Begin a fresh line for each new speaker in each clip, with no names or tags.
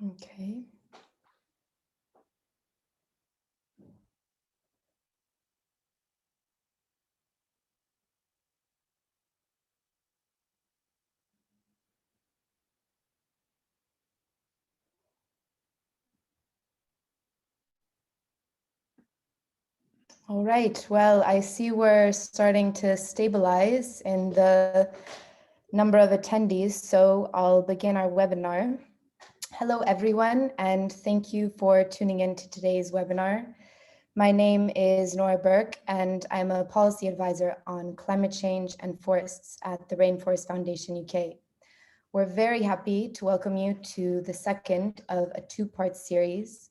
Okay. All right, well, I see we're starting to stabilize in the number of attendees, so I'll begin our webinar. Hello, everyone, and thank you for tuning in to today's webinar. My name is Nora Burke, and I'm a policy advisor on climate change and forests at the Rainforest Foundation UK. We're very happy to welcome you to the second of a two-part series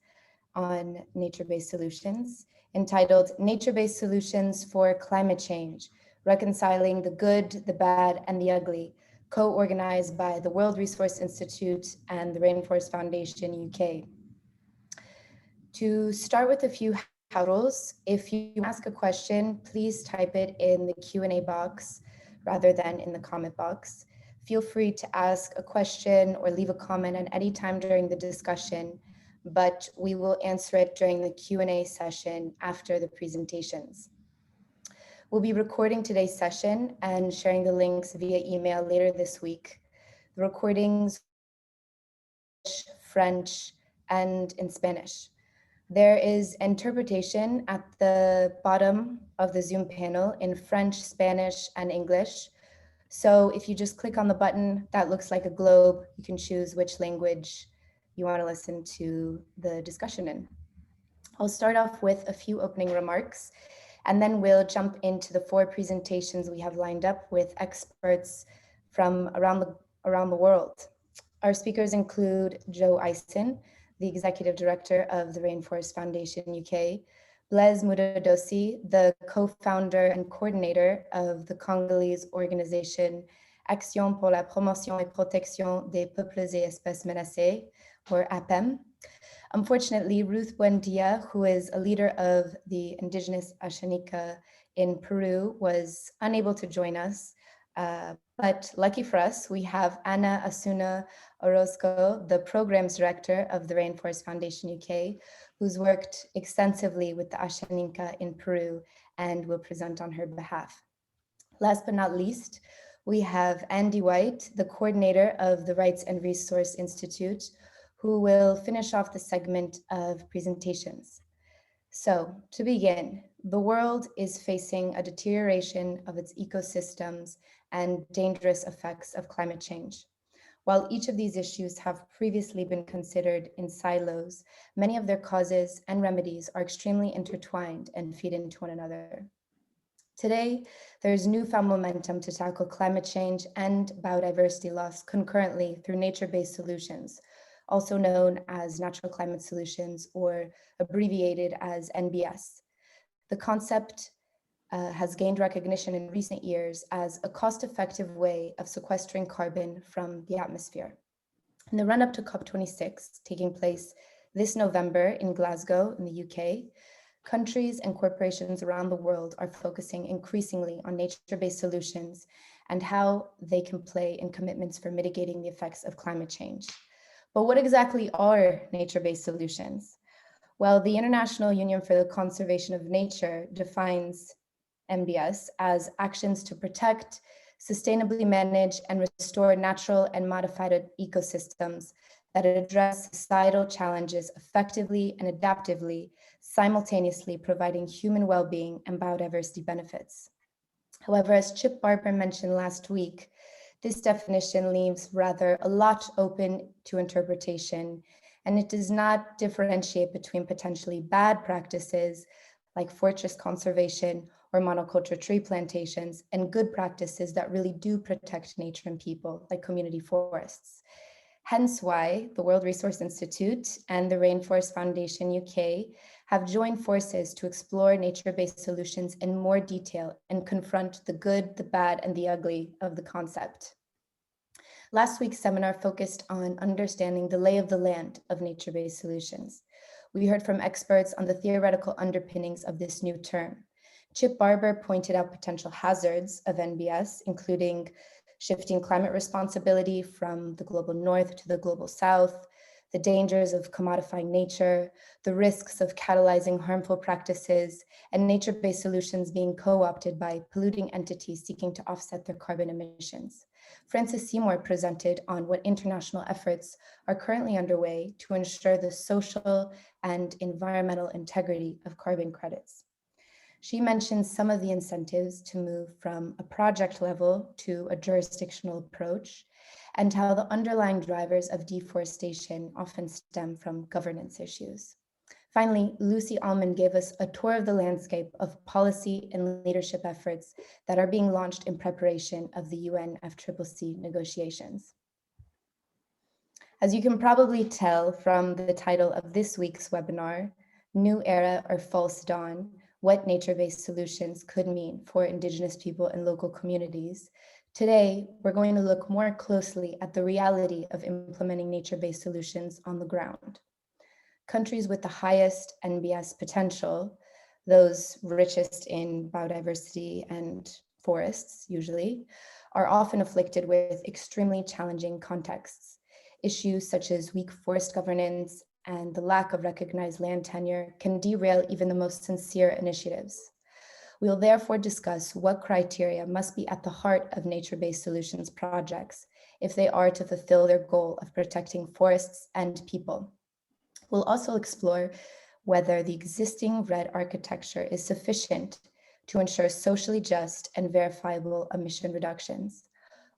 on nature-based solutions entitled Nature-Based Solutions for Climate Change, Reconciling the Good, the Bad, and the Ugly, co-organized by the World Resource Institute and the Rainforest Foundation UK. To start with a few house rules, if you ask a question, please type it in the Q&A box rather than in the comment box. Feel free to ask a question or leave a comment at any time during the discussion, but we will answer it during the Q&A session after the presentations. We'll be recording today's session and sharing the links via email later this week. The recordings will be in English, French, and in Spanish. There is interpretation at the bottom of the Zoom panel in French, Spanish, and English. So if you just click on the button that looks like a globe, you can choose which language you want to listen to the discussion in. I'll start off with a few opening remarks, and then we'll jump into the four presentations we have lined up with experts from around the world. Our speakers include Joe Eisen, the Executive Director of the Rainforest Foundation UK, Blaise Mudadosi, the co-founder and coordinator of the Congolese organization Action pour la promotion et protection des peuples et espèces menacées, or APEM. Unfortunately, Ruth Buendia, who is a leader of the Indigenous Ashaninka in Peru, was unable to join us. But lucky for us, we have Ana Asuna Orozco, the Programs Director of the Rainforest Foundation UK, who's worked extensively with the Ashaninka in Peru and will present on her behalf. Last but not least, we have Andy White, the coordinator of the Rights and Resource Institute, who will finish off the segment of presentations. So to begin, the world is facing a deterioration of its ecosystems and dangerous effects of climate change. While each of these issues have previously been considered in silos, many of their causes and remedies are extremely intertwined and feed into one another. Today, there is newfound momentum to tackle climate change and biodiversity loss concurrently through nature-based solutions, also known as natural climate solutions or abbreviated as NBS. The concept has gained recognition in recent years as a cost-effective way of sequestering carbon from the atmosphere. In the run-up to COP26, taking place this November in Glasgow in the UK, countries and corporations around the world are focusing increasingly on nature-based solutions and how they can play in commitments for mitigating the effects of climate change. But what exactly are nature-based solutions? Well, the International Union for the Conservation of Nature defines NBS as actions to protect, sustainably manage, and restore natural and modified ecosystems that address societal challenges effectively and adaptively, simultaneously providing human well-being and biodiversity benefits. However, as Chip Barber mentioned last week, this definition leaves rather a lot open to interpretation, and it does not differentiate between potentially bad practices like forest conservation or monoculture tree plantations and good practices that really do protect nature and people like community forests. Hence why the World Resource Institute and the Rainforest Foundation UK have joined forces to explore nature-based solutions in more detail and confront the good, the bad, and the ugly of the concept. Last week's seminar focused on understanding the lay of the land of nature-based solutions. We heard from experts on the theoretical underpinnings of this new term. Chip Barber pointed out potential hazards of NBS, including shifting climate responsibility from the global north to the global south, the dangers of commodifying nature, the risks of catalyzing harmful practices, and nature-based solutions being co-opted by polluting entities seeking to offset their carbon emissions. Francis Seymour presented on what international efforts are currently underway to ensure the social and environmental integrity of carbon credits. She mentioned some of the incentives to move from a project level to a jurisdictional approach, and how the underlying drivers of deforestation often stem from governance issues. Finally, Lucy Allman gave us a tour of the landscape of policy and leadership efforts that are being launched in preparation of the UNFCCC negotiations. As you can probably tell from the title of this week's webinar, New Era or False Dawn, what nature-based solutions could mean for Indigenous people and local communities, today, we're going to look more closely at the reality of implementing nature-based solutions on the ground. Countries with the highest NBS potential, those richest in biodiversity and forests usually, are often afflicted with extremely challenging contexts. Issues such as weak forest governance and the lack of recognized land tenure can derail even the most sincere initiatives. We will therefore discuss what criteria must be at the heart of nature-based solutions projects if they are to fulfill their goal of protecting forests and people. We'll also explore whether the existing REDD architecture is sufficient to ensure socially just and verifiable emission reductions.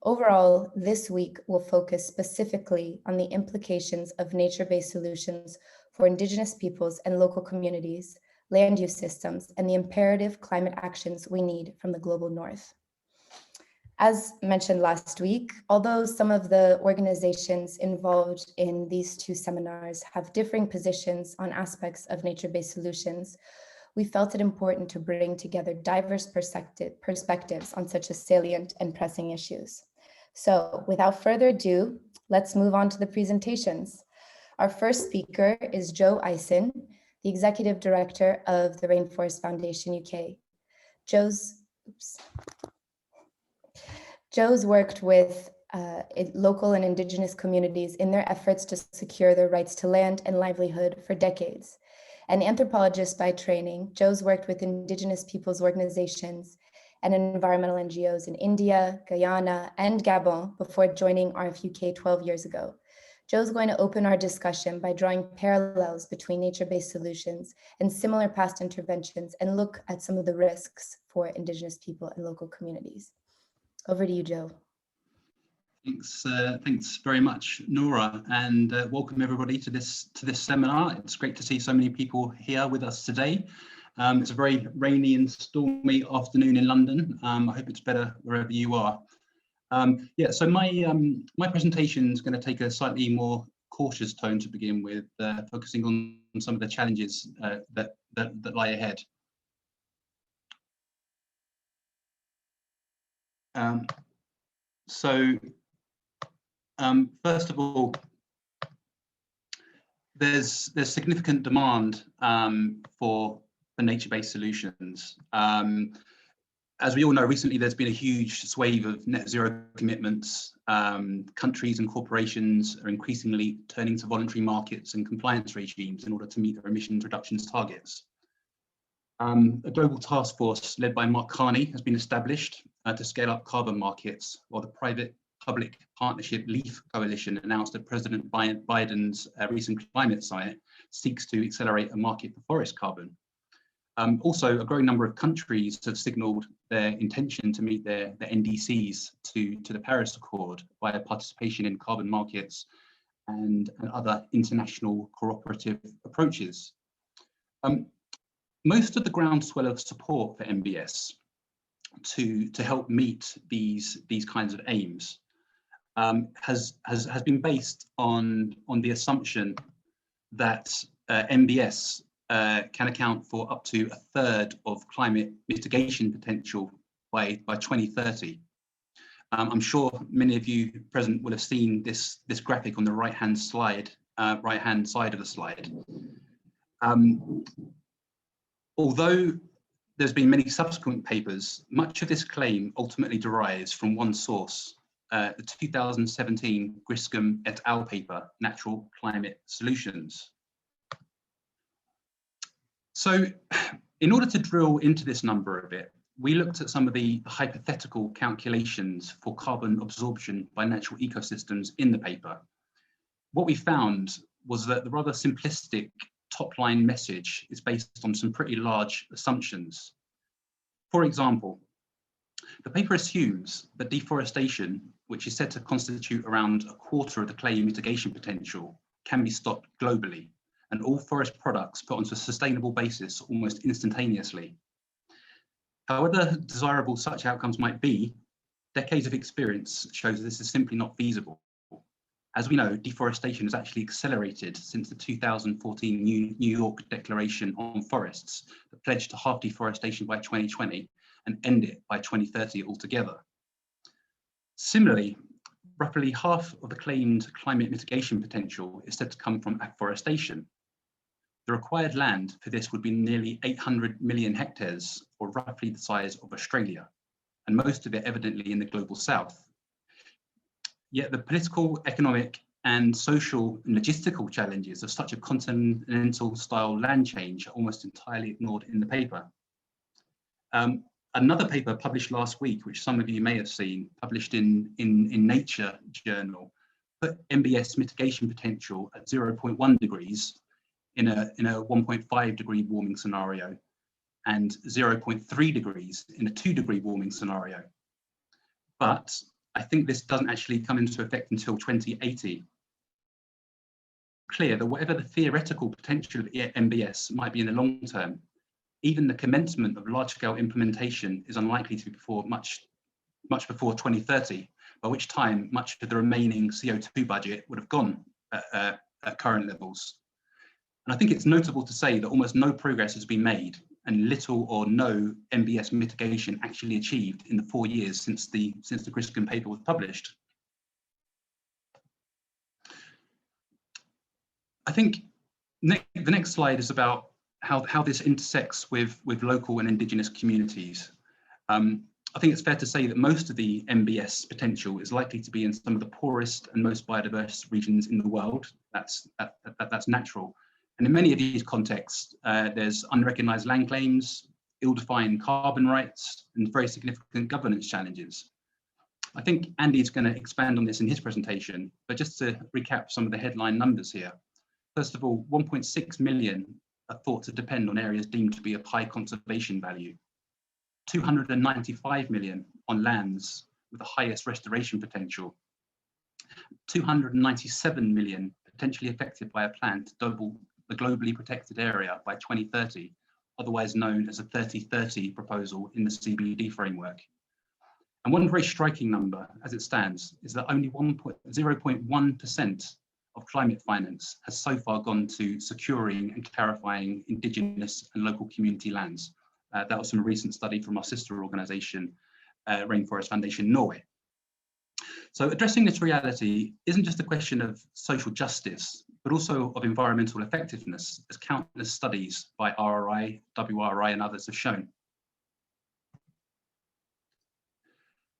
Overall, this week we'll focus specifically on the implications of nature-based solutions for Indigenous peoples and local communities, land use systems, and the imperative climate actions we need from the global north. As mentioned last week, although some of the organizations involved in these two seminars have differing positions on aspects of nature-based solutions, we felt it important to bring together diverse perspectives on such a salient and pressing issues. So without further ado, let's move on to the presentations. Our first speaker is Joe Eisen, the Executive Director of the Rainforest Foundation UK. Joe's worked with local and Indigenous communities in their efforts to secure their rights to land and livelihood for decades. An anthropologist by training, Joe's worked with Indigenous peoples organizations and environmental NGOs in India, Guyana, and Gabon before joining RFUK 12 years ago. Joe's going to open our discussion by drawing parallels between nature-based solutions and similar past interventions and look at some of the risks for Indigenous people and local communities. Over to you, Joe.
Thanks very much, Nora, and welcome everybody to this seminar. It's great to see so many people here with us today. It's a very rainy and stormy afternoon in London. I hope it's better wherever you are. So my presentation is going to take a slightly more cautious tone to begin with, focusing on some of the challenges that lie ahead. First of all, there's significant demand for nature-based solutions. As we all know, recently there's been a huge swathe of net zero commitments. Countries and corporations are increasingly turning to voluntary markets and compliance regimes in order to meet their emissions reductions targets. A global task force led by Mark Carney has been established to scale up carbon markets, while the private-public partnership LEAF coalition announced that President Biden's recent climate summit seeks to accelerate a market for forest carbon. Also, a growing number of countries have signalled their intention to meet their NDCs to the Paris Accord via participation in carbon markets and other international cooperative approaches. Most of the groundswell of support for NBS to help meet these kinds of aims has been based on the assumption that NBS can account for up to 1/3 of climate mitigation potential by 2030. I'm sure many of you present will have seen this graphic on the right-hand side of the slide. Although there's been many subsequent papers, much of this claim ultimately derives from one source, the 2017 Griscom et al. Paper, Natural Climate Solutions. So in order to drill into this number a bit, we looked at some of the hypothetical calculations for carbon absorption by natural ecosystems in the paper. What we found was that the rather simplistic top-line message is based on some pretty large assumptions. For example, the paper assumes that deforestation, which is said to constitute around a quarter of the clay mitigation potential, can be stopped globally, and all forest products put onto a sustainable basis almost instantaneously. However desirable such outcomes might be, decades of experience shows this is simply not feasible. As we know, deforestation has actually accelerated since the 2014 New York Declaration on Forests that pledged to halve deforestation by 2020 and end it by 2030 altogether. Similarly, roughly half of the claimed climate mitigation potential is said to come from afforestation. The required land for this would be nearly 800 million hectares, or roughly the size of Australia, and most of it evidently in the global south. Yet the political, economic, and social and logistical challenges of such a continental-style land change are almost entirely ignored in the paper. Another paper published last week, which some of you may have seen, published in Nature journal, put MBS mitigation potential at 0.1 degrees in a 1.5 degree warming scenario, and 0.3 degrees in a 2 degree warming scenario. But I think this doesn't actually come into effect until 2080. Clear that whatever the theoretical potential of MBS might be in the long term, even the commencement of large-scale implementation is unlikely to be before much before 2030, by which time much of the remaining CO2 budget would have gone at current levels. And I think it's notable to say that almost no progress has been made and little or no MBS mitigation actually achieved in the 4 years since the Griscom paper was published. I think the next slide is about how this intersects with local and Indigenous communities. I think it's fair to say that most of the MBS potential is likely to be in some of the poorest and most biodiverse regions in the world. That's natural. And in many of these contexts, there's unrecognised land claims, ill-defined carbon rights, and very significant governance challenges. I think Andy's going to expand on this in his presentation, but just to recap some of the headline numbers here. First of all, 1.6 million are thought to depend on areas deemed to be of high conservation value. 295 million on lands with the highest restoration potential. 297 million potentially affected by a plan to double the globally protected area by 2030, otherwise known as a 30-30 proposal in the CBD framework. And one very striking number as it stands is that only 0.1% of climate finance has so far gone to securing and clarifying Indigenous and local community lands. That was from a recent study from our sister organisation, Rainforest Foundation Norway. So addressing this reality isn't just a question of social justice, but also of environmental effectiveness, as countless studies by RRI, WRI and others have shown.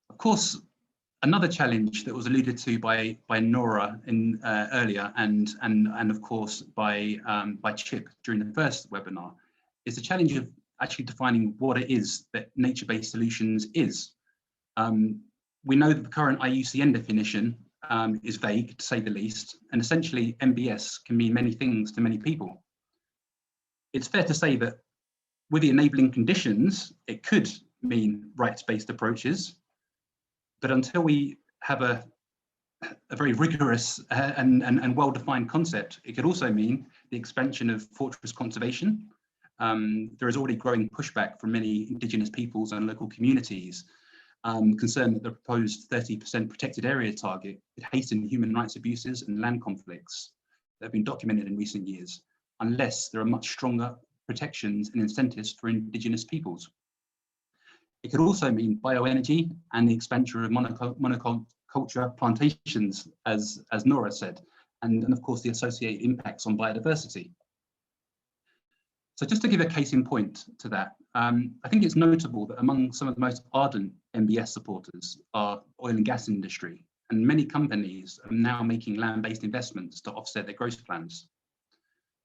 Of course, another challenge that was alluded to by Nora earlier and of course by Chip during the first webinar is the challenge of actually defining what it is that nature-based solutions is. We know that the current IUCN definition is vague, to say the least, and essentially MBS can mean many things to many people. It's fair to say that with the enabling conditions, it could mean rights-based approaches, but until we have a very rigorous and well-defined concept, it could also mean the expansion of fortress conservation. There is already growing pushback from many Indigenous peoples and local communities concerned that the proposed 30% protected area target could hasten human rights abuses and land conflicts that have been documented in recent years, unless there are much stronger protections and incentives for Indigenous peoples. It could also mean bioenergy and the expansion of monoculture plantations, as Nora said, and of course the associated impacts on biodiversity. So just to give a case in point to that, I think it's notable that among some of the most ardent MBS supporters are oil and gas industry, and many companies are now making land-based investments to offset their growth plans.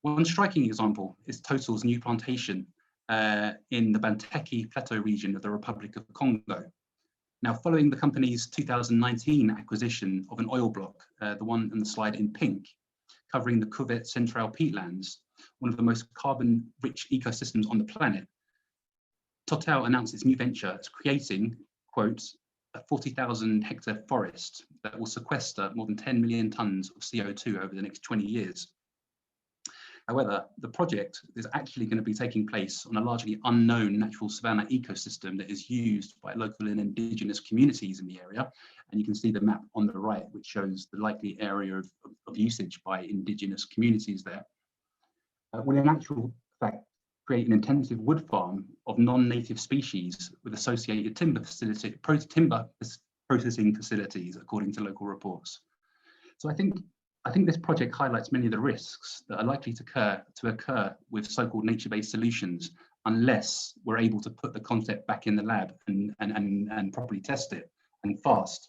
One striking example is Total's new plantation in the Banteke Plateau region of the Republic of Congo. Now, following the company's 2019 acquisition of an oil block, the one on the slide in pink, covering the Cuvette Central peatlands, one of the most carbon-rich ecosystems on the planet, Total announced its new venture as creating, quote, a 40,000 hectare forest that will sequester more than 10 million tons of CO2 over the next 20 years. However, the project is actually going to be taking place on a largely unknown natural savanna ecosystem that is used by local and indigenous communities in the area. And you can see the map on the right, which shows the likely area of usage by indigenous communities there. Will in actual fact create an intensive wood farm of non-native species with associated timber processing facilities, according to local reports. So I think this project highlights many of the risks that are likely to occur with so-called nature-based solutions unless we're able to put the concept back in the lab and properly test it, and fast.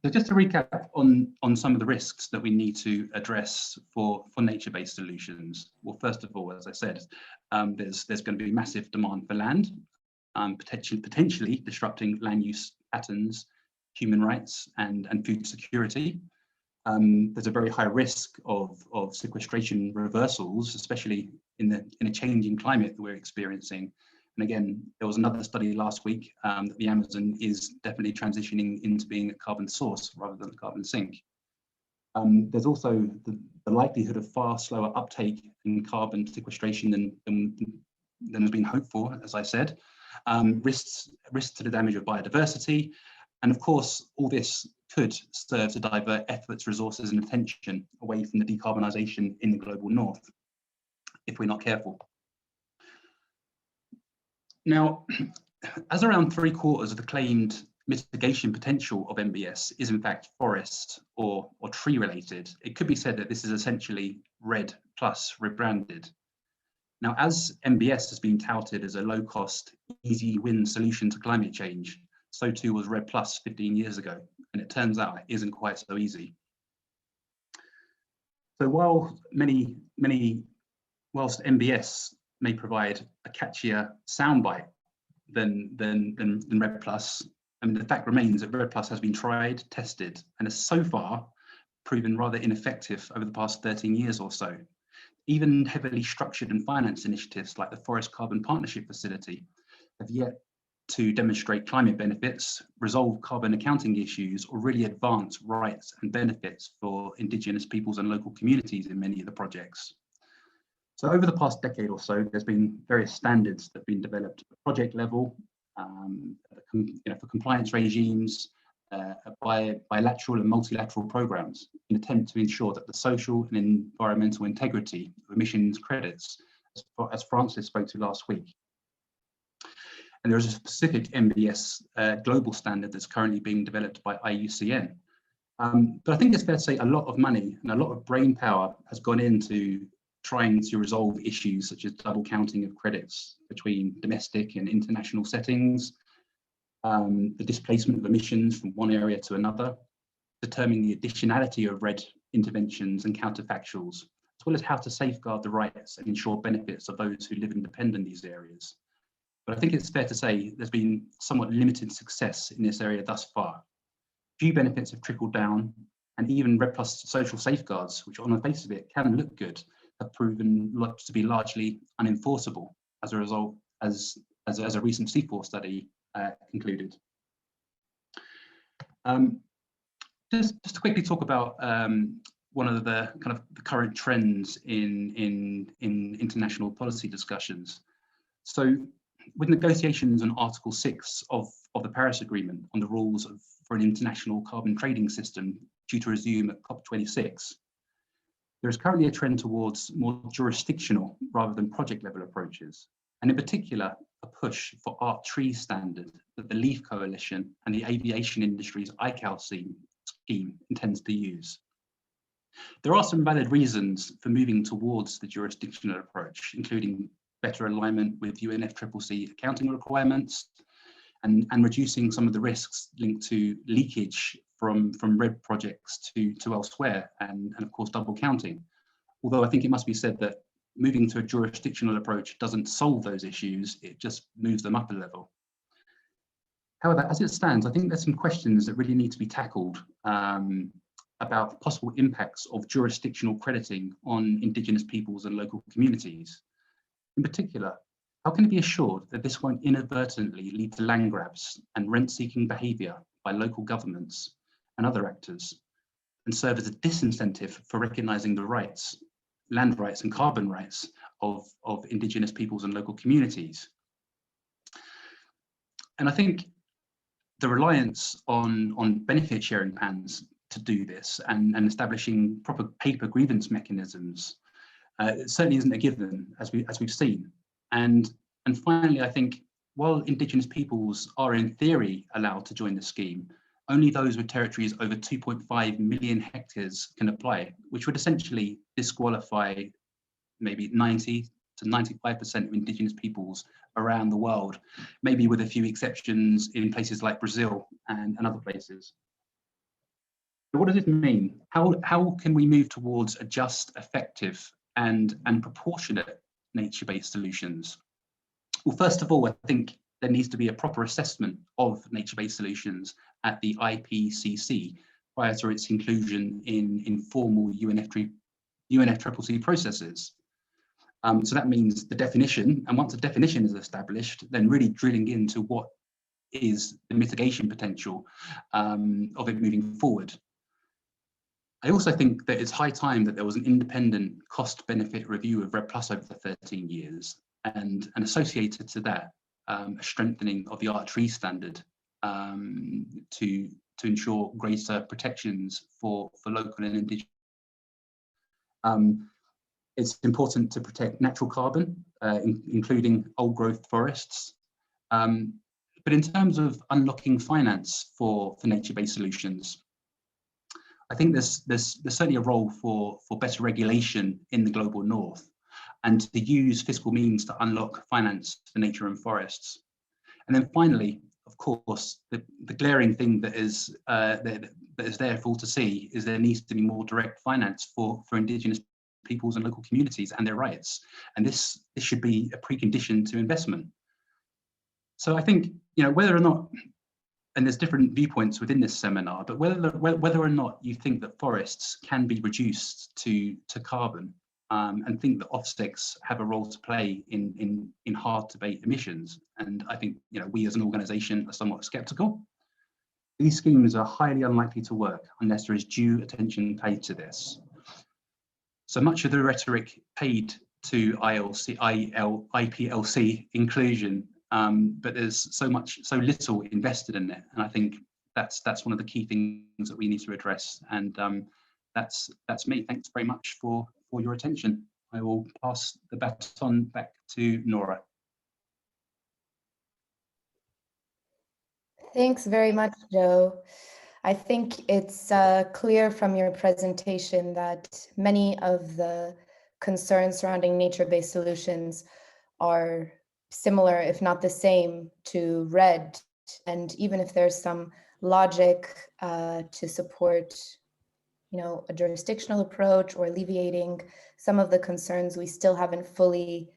So just to recap on some of the risks that we need to address for nature-based solutions. Well, first of all, as I said, there's going to be massive demand for land, potentially disrupting land use patterns, human rights, and food security. There's a very high risk of sequestration reversals, especially in a changing climate that we're experiencing. And again, there was another study last week that the Amazon is definitely transitioning into being a carbon source rather than a carbon sink. There's also the likelihood of far slower uptake in carbon sequestration than has been hoped for, as I said. Risks to the damage of biodiversity. And of course, all this could serve to divert efforts, resources, and attention away from the decarbonisation in the global north, if we're not careful. Now, as around 3/4 of the claimed mitigation potential of MBS is in fact forest or tree related, it could be said that this is essentially REDD+ rebranded. Now, as MBS has been touted as a low-cost, easy win solution to climate change, so too was REDD+ 15 years ago, and it turns out it isn't quite so easy. So while whilst MBS may provide a catchier soundbite than REDD+, I mean, the fact remains that REDD+ has been tried, tested, and has so far proven rather ineffective over the past 13 years or so. Even heavily structured and financed initiatives like the Forest Carbon Partnership Facility have yet to demonstrate climate benefits, resolve carbon accounting issues, or really advance rights and benefits for Indigenous peoples and local communities in many of the projects. So over the past decade or so, there's been various standards that have been developed at the project level, for compliance regimes, bilateral and multilateral programs in an attempt to ensure that the social and environmental integrity of emissions credits, as Francis spoke to last week. And there is a specific MBS global standard that's currently being developed by IUCN. But I think it's fair to say a lot of money and a lot of brain power has gone into trying to resolve issues such as double counting of credits between domestic and international settings, the displacement of emissions from one area to another, determining the additionality of REDD interventions and counterfactuals, as well as how to safeguard the rights and ensure benefits of those who live and depend on these areas. But I think it's fair to say there's been somewhat limited success in this area thus far. Few benefits have trickled down, and even REDD+ social safeguards, which on the face of it can look good, have proven to be largely unenforceable as a result, as a recent C4 study concluded. Just to quickly talk about one of the kind of the current trends in international policy discussions. So with negotiations on Article 6 of the Paris Agreement on the rules for an international carbon trading system due to resume at COP26, there is currently a trend towards more jurisdictional rather than project level approaches, and in particular, a push for ART-TREES standard that the LEAF Coalition and the aviation industry's ICAO scheme intends to use. There are some valid reasons for moving towards the jurisdictional approach, including better alignment with UNFCCC accounting requirements and reducing some of the risks linked to leakage from RED projects to elsewhere and of course double counting. Although I think it must be said that moving to a jurisdictional approach doesn't solve those issues, it just moves them up a level. However, as it stands, I think there's some questions that really need to be tackled about the possible impacts of jurisdictional crediting on Indigenous peoples and local communities. In particular, how can it be assured that this won't inadvertently lead to land grabs and rent-seeking behaviour by local governments and other actors, and serve as a disincentive for recognising the rights, land rights and carbon rights of Indigenous peoples and local communities? And I think the reliance on benefit sharing plans to do this and establishing proper paper grievance mechanisms certainly isn't a given, as we've seen. And finally, I think while Indigenous peoples are in theory allowed to join the scheme, only those with territories over 2.5 million hectares can apply, which would essentially disqualify maybe 90 to 95% of Indigenous peoples around the world, maybe with a few exceptions in places like Brazil and other places. What does this mean? How can we move towards a just, effective and proportionate nature-based solutions? Well, first of all, I think there needs to be a proper assessment of nature-based solutions at the IPCC prior to its inclusion in formal UNFCCC processes. So that means the definition, and once a definition is established, then really drilling into what is the mitigation potential of it moving forward. I also think that it's high time that there was an independent cost-benefit review of RED Plus over the 13 years, and associated to that, a strengthening of the art tree standard to ensure greater protections for local and indigenous. It's important to protect natural carbon, including old growth forests. But in terms of unlocking finance for nature-based solutions, I think there's certainly a role for better regulation in the global north, and to use fiscal means to unlock finance for nature and forests. And then finally, of course, the glaring thing that is there for all to see is there needs to be more direct finance for Indigenous peoples and local communities and their rights. And this should be a precondition to investment. So I think, whether or not, and there's different viewpoints within this seminar, but whether or not you think that forests can be reduced to carbon, and think that offsets have a role to play in hard to abate emissions, and I think we as an organisation are somewhat sceptical. These schemes are highly unlikely to work unless there is due attention paid to this. So much of the rhetoric paid to IPLC inclusion, but there's so little invested in it, and I think that's one of the key things that we need to address. And that's me. Thanks very much for your attention. I will pass the baton back to Nora.
Thanks very much, Joe. I think it's clear from your presentation that many of the concerns surrounding nature-based solutions are similar, if not the same, to RED. And even if there's some logic to support, a jurisdictional approach or alleviating some of the concerns, we still haven't fully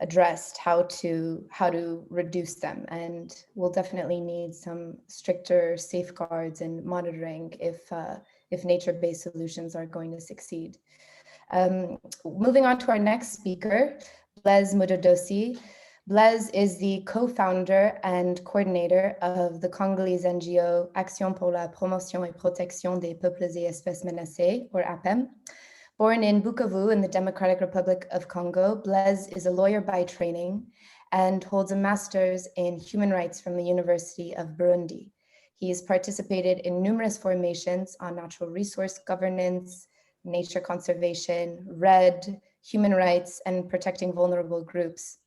addressed how to reduce them, and we'll definitely need some stricter safeguards and monitoring if nature-based solutions are going to succeed. Moving on to our next speaker, Blaise Mudodosi. Blaise is the co-founder and coordinator of the Congolese NGO Action pour la promotion et protection des peuples et espèces menacées, or APEM. Born in Bukavu in the Democratic Republic of Congo, Blaise is a lawyer by training and holds a master's in human rights from the University of Burundi. He has participated in numerous formations on natural resource governance, nature conservation, RED, human rights, and protecting vulnerable groups.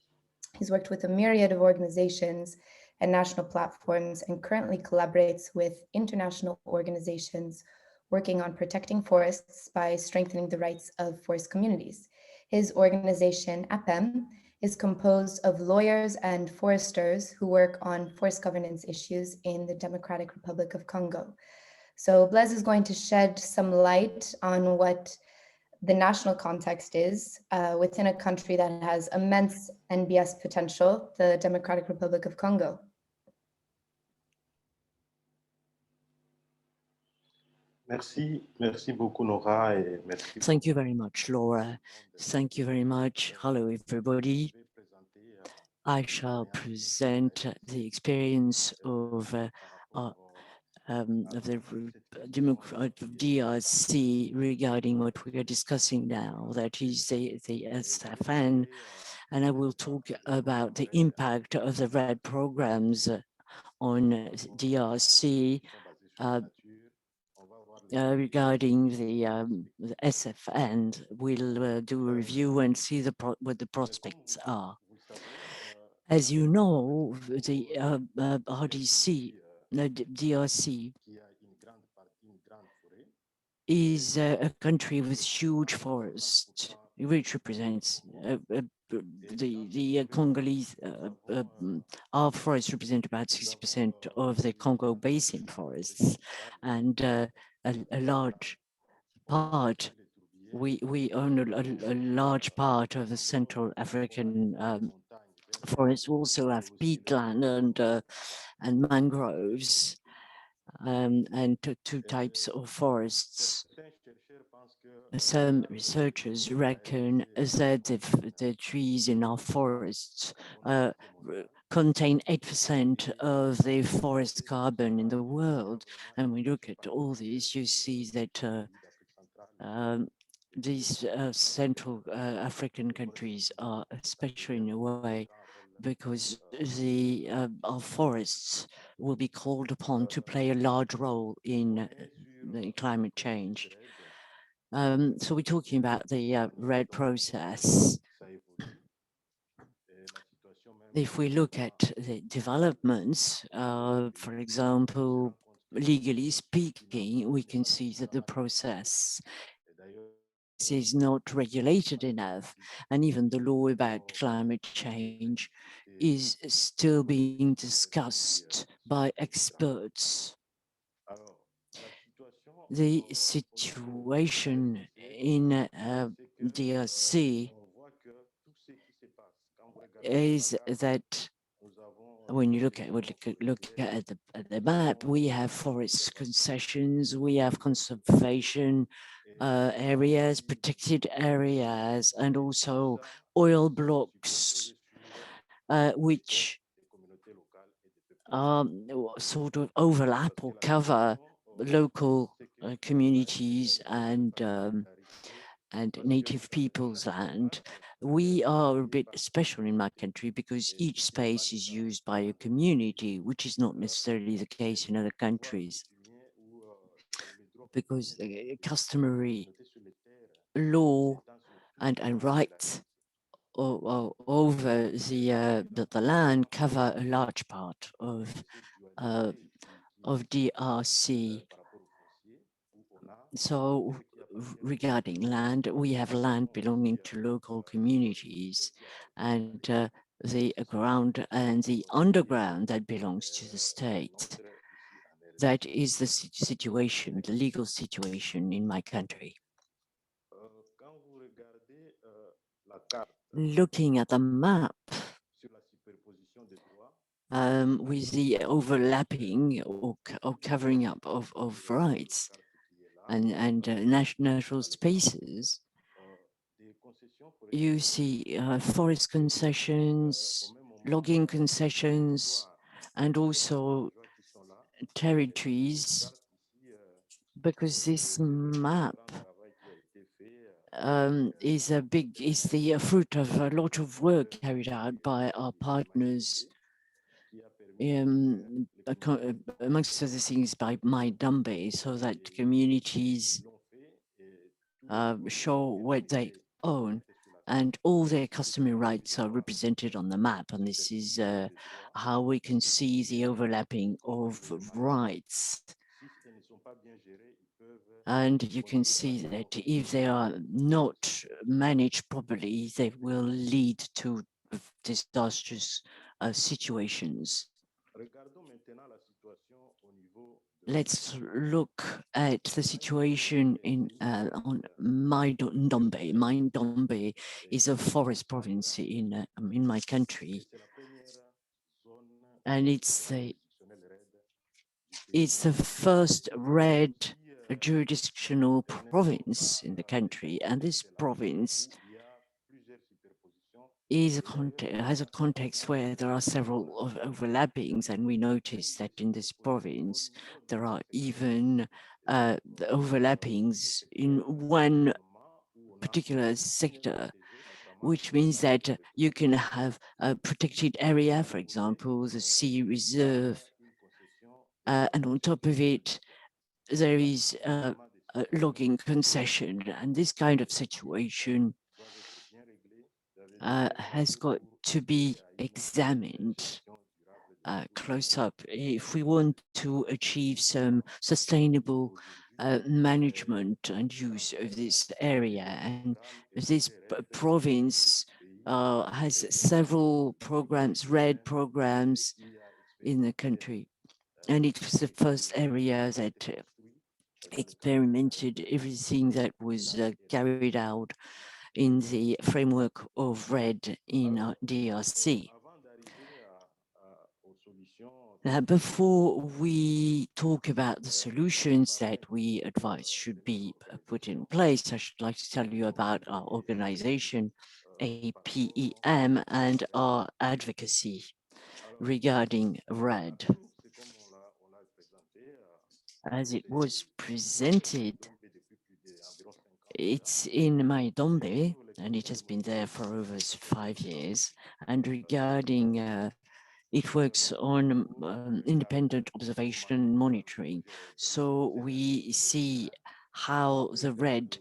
He's worked with a myriad of organizations and national platforms and currently collaborates with international organizations working on protecting forests by strengthening the rights of forest communities. His organization, APEM, is composed of lawyers and foresters who work on forest governance issues in the Democratic Republic of Congo. So Blaise is going to shed some light on what the national context is within a country that has immense NBS potential, the Democratic Republic of Congo.
Merci beaucoup, Nora, et merci.
Thank you very much, Laura. Thank you very much. Hello, everybody. I shall present the experience of the DRC regarding what we are discussing now, that is the SFN, and I will talk about the impact of the RED programs on DRC regarding the SFN. We'll do a review and see what the prospects are. As you know, the RDC, the DRC, is a country with huge forests, which represents the Congolese. Our forests represent about 60% of the Congo Basin forests, and a large part. We own a large part of the Central African forests. Also have peatland and mangroves, and two types of forests. Some researchers reckon that the trees in our forests contain 8% of the forest carbon in the world. And we look at all these, you see that these Central African countries are special in a way because our forests will be called upon to play a large role in the climate change. So we're talking about the RED process. If we look at the developments, for example, legally speaking, we can see that the process is not regulated enough, and even the law about climate change is still being discussed by experts. The situation in DRC is that when you look at the map, we have forest concessions, we have conservation areas, protected areas, and also oil blocks, which sort of overlap or cover local communities and native people's land. We are a bit special in my country because each space is used by a community, which is not necessarily the case in other countries, because the customary law and rights over the land cover a large part of DRC. So regarding land, we have land belonging to local communities, and the ground and the underground that belongs to the state. That is the situation, the legal situation in my country. Looking at the map, with the overlapping or covering up of rights and natural spaces, you see forest concessions, logging concessions, and also territories, because this map is the fruit of a lot of work carried out by our partners, amongst other things by My Dumbe, so that communities show what they own, and all their customary rights are represented on the map. And this is how we can see the overlapping of rights. And you can see that if they are not managed properly, they will lead to disastrous situations. Let's look at the situation in on Mai-Ndombe. Mai-Ndombe is a forest province in my country, and it's the first red jurisdictional province in the country, and this province has a context where there are several overlappings, and we notice that in this province there are even the overlappings in one particular sector, which means that you can have a protected area, for example, the sea reserve, and on top of it, there is a logging concession, and this kind of situation has got to be examined close up if we want to achieve some sustainable management and use of this area. And this province has several programs, RED programs in the country. And it was the first area that experimented everything that was carried out in the framework of RED in DRC. Now, before we talk about the solutions that we advise should be put in place, I should like to tell you about our organization, APEM, and our advocacy regarding RED. As it was presented, it's in Mai-Ndombe, and it has been there for over 5 years. And regarding it works on independent observation and monitoring. So we see how the RED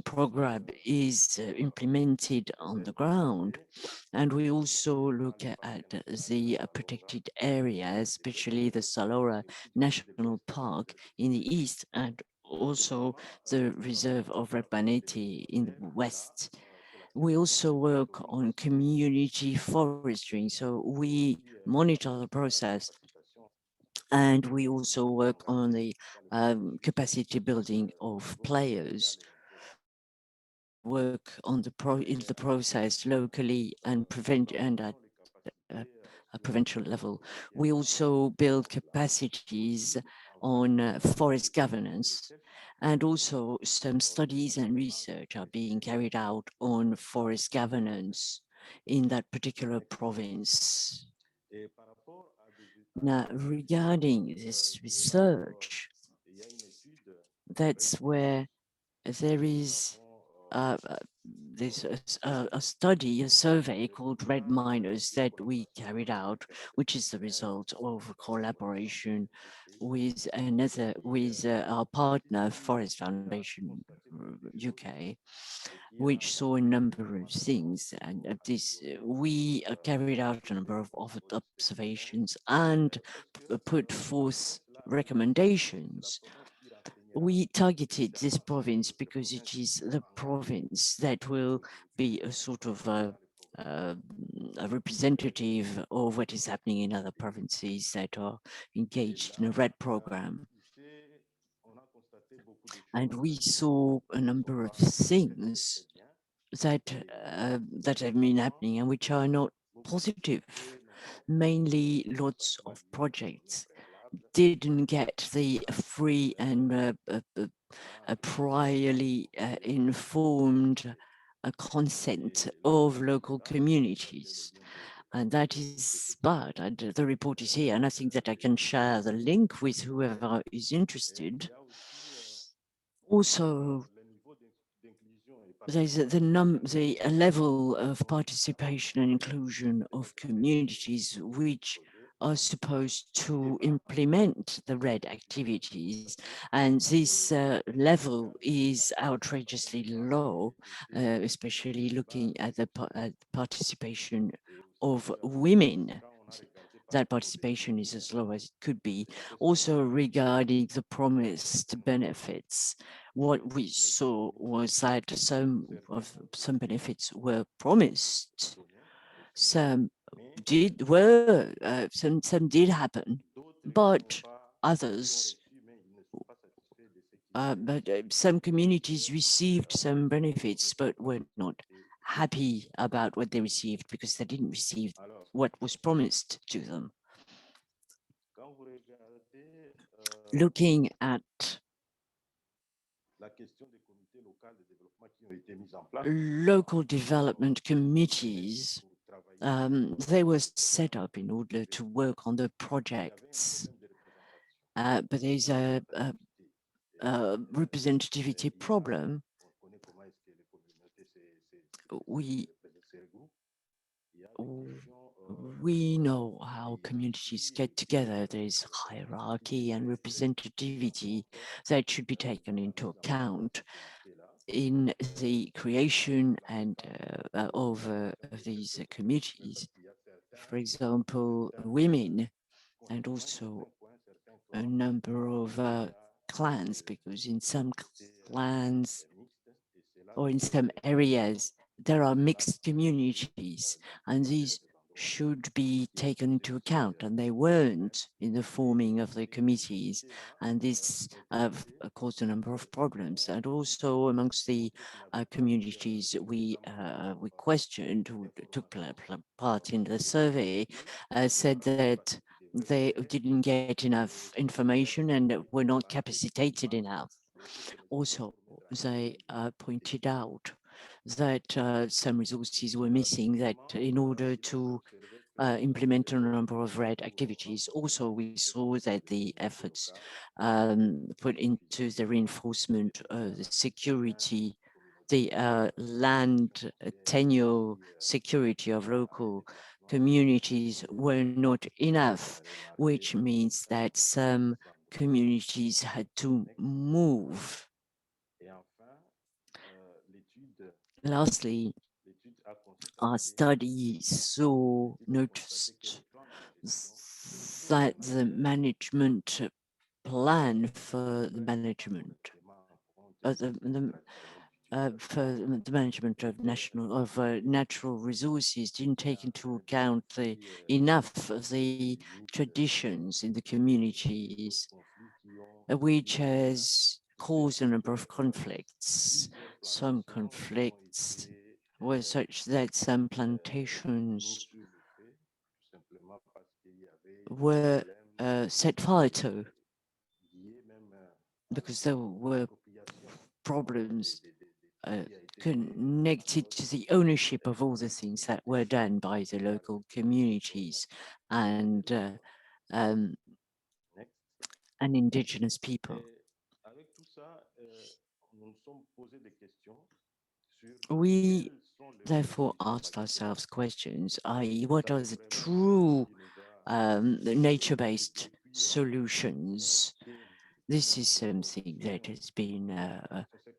program is implemented on the ground. And we also look at the protected areas, especially the Salora National Park in the east, and also the reserve of Repaneti in the west. We also work on community forestry, so we monitor the process, and we also work on the capacity building of players. We work on in the process locally and at a provincial level. We also build capacities on forest governance, and also some studies and research are being carried out on forest governance in that particular province. Now, regarding this research, that's where there is there's a study, a survey called Red Miners that we carried out, which is the result of a collaboration with our partner Forest Foundation UK, which saw a number of things. And we carried out a number of observations and put forth recommendations. We targeted this province because it is the province that will be a sort of a representative of what is happening in other provinces that are engaged in a RED program. And we saw a number of things that have been happening and which are not positive. Mainly, lots of projects didn't get the free and priorly informed consent of local communities. And that is bad. And the report is here, and I think that I can share the link with whoever is interested. Also, there's the level of participation and inclusion of communities which are supposed to implement the RED activities, and this level is outrageously low, especially looking at the participation of women. that participation is as low as it could be. Also regarding the promised benefits, what we saw was that some benefits were promised, some some did happen, but others, some communities received some benefits, but were not happy about what they received because they didn't receive what was promised to them. Looking at local development committees, they were set up in order to work on the projects, but there's a representativity problem. We know how communities get together. There's hierarchy and representativity that should be taken into account in the creation and of these committees. For example, women, and also a number of clans, because in some clans or in some areas, there are mixed communities, and these should be taken into account, and they weren't in the forming of the committees, and this caused a number of problems. And also amongst the communities we questioned, who took part in the survey, said that they didn't get enough information and were not capacitated enough. Also, they pointed out that some resources were missing, that in order to implement a number of RED activities. Also, we saw that the efforts put into the reinforcement of the security, the land tenure security of local communities were not enough, which means that some communities had to move. Lastly, our study noticed that the management plan for the management of natural resources didn't take into account enough of the traditions in the communities, which has caused a number of conflicts. Some conflicts were such that some plantations were set fire to because there were problems connected to the ownership of all the things that were done by the local communities and indigenous people. We therefore asked ourselves questions, i.e., what are the true nature-based solutions? This is something that has been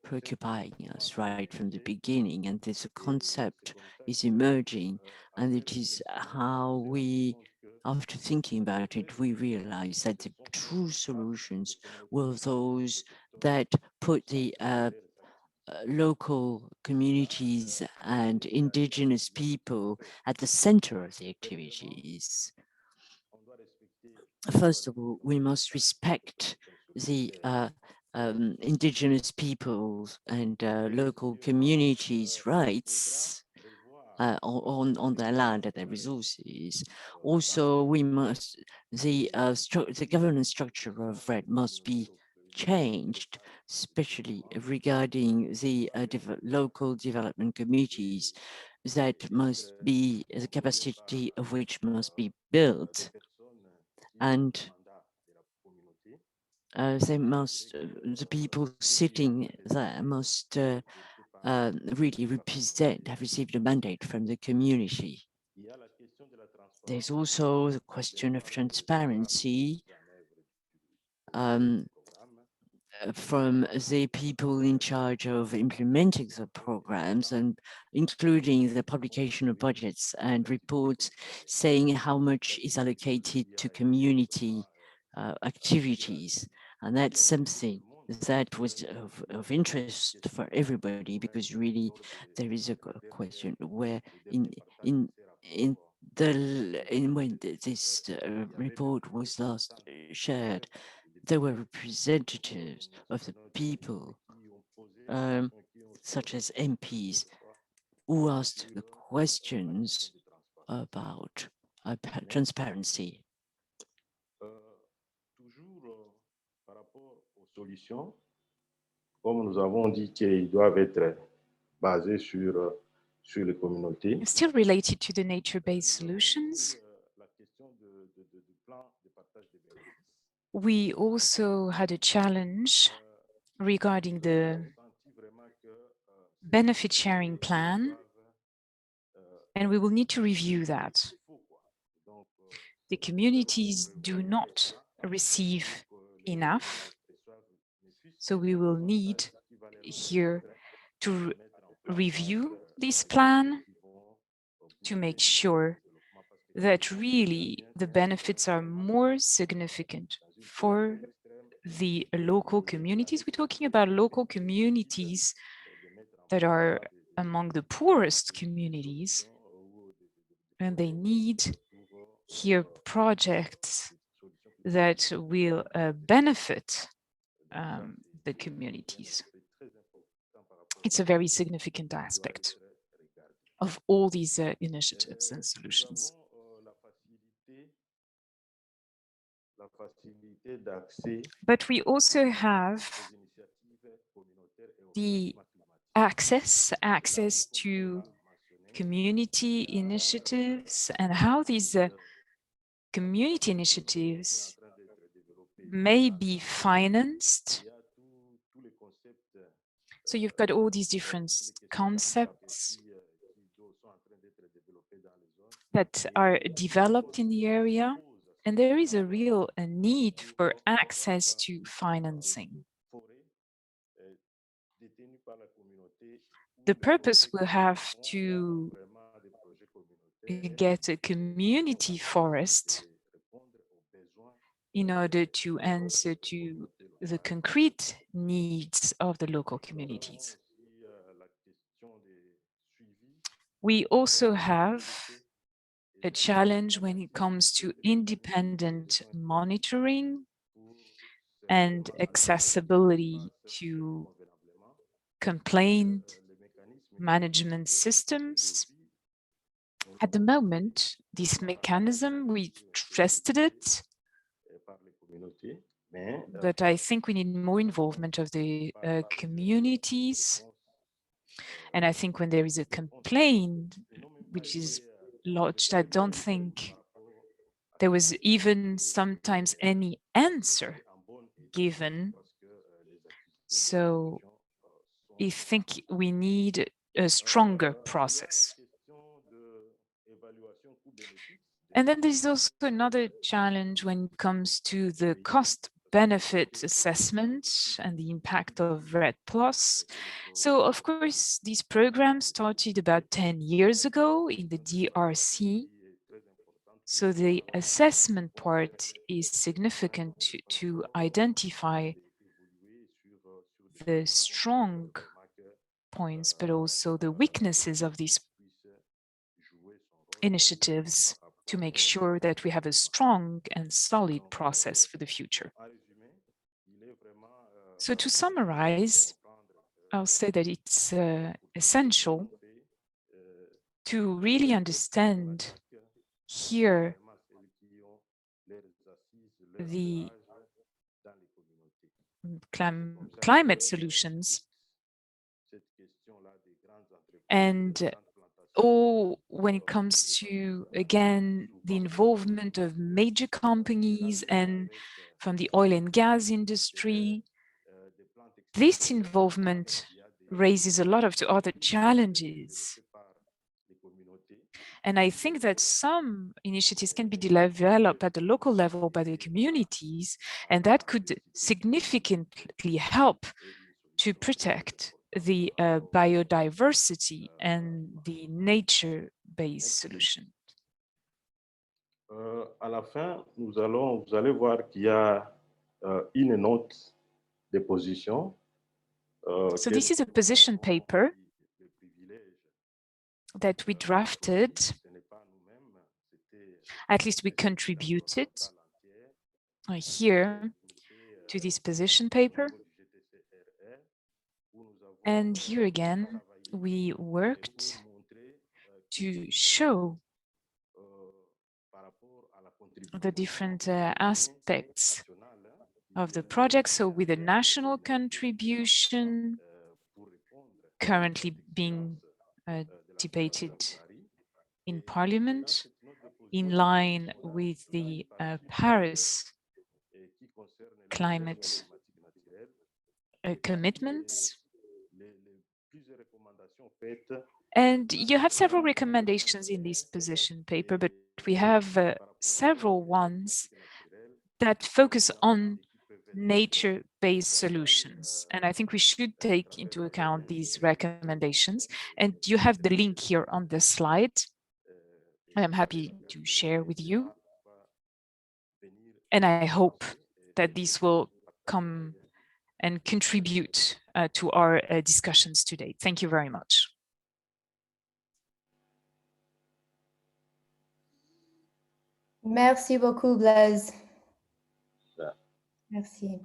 preoccupying us right from the beginning, and this concept is emerging, and it is how we, after thinking about it, we realize that the true solutions were those that put the local communities and indigenous people at the center of the activities. First of all, we must respect the indigenous peoples and local communities' rights on their land and their resources. Also, we must the governance structure of RED must be changed, especially regarding the local development communities that must be the capacity of which must be built, and they must the people sitting there must really have received a mandate from the community. There's also the question of transparency from the people in charge of implementing the programs, and including the publication of budgets and reports saying how much is allocated to community activities. And that's something that was of interest for everybody, because really there is a question where in when this report was last shared, there were representatives of the people, such as MPs, who asked the questions about transparency.
Solutions, comme nous avons dit qu'ils doivent être basés sur les communautés.
Still related to the nature-based solutions, we also had a challenge regarding the benefit sharing plan, and we will need to review that. The communities do not receive enough, so we will need here to review this plan to make sure that really the benefits are more significant for the local communities. We're talking about local communities that are among the poorest communities, and they need here projects that will benefit the communities. It's a very significant aspect of all these initiatives and solutions. But we also have the access to community initiatives, and how these community initiatives may be financed. So you've got all these different concepts that are developed in the area, and there is a real need for access to financing. The purpose will have to get a community forest in order to answer to the concrete needs of the local communities. We also have a challenge when it comes to independent monitoring and accessibility to complaint management systems. At the moment, this mechanism, we tested it, but I think we need more involvement of the communities. And I think when there is a complaint which is lodged, I don't think there was even sometimes any answer given. So I think we need a stronger process. And then there's also another challenge when it comes to the cost-benefit assessment and the impact of REDD+. So of course, these programs started about 10 years ago in the DRC. So the assessment part is significant to identify the strong points, but also the weaknesses of these initiatives, to make sure that we have a strong and solid process for the future. So to summarize, I'll say that it's essential to really understand here the climate solutions, and when it comes to, again, the involvement of major companies and from the oil and gas industry. This involvement raises a lot of other challenges. And I think that some initiatives can be developed at the local level by the communities, and that could significantly help to protect the biodiversity and the nature-based solution.
À la fin, vous allez voir qu'il y a une note de position.
So this is a position paper that we drafted, at least we contributed here to this position paper. And here again, we worked to show the different aspects of the project. So with a national contribution currently being debated in Parliament, in line with the Paris climate commitments. And you have several recommendations in this position paper, but we have several ones that focus on nature-based solutions. And I think we should take into account these recommendations. And you have the link here on the slide. I am happy to share with you. And I hope that this will come and contribute to our discussions today. Thank you very much.
Merci beaucoup, Blaise.
Yeah.
Merci.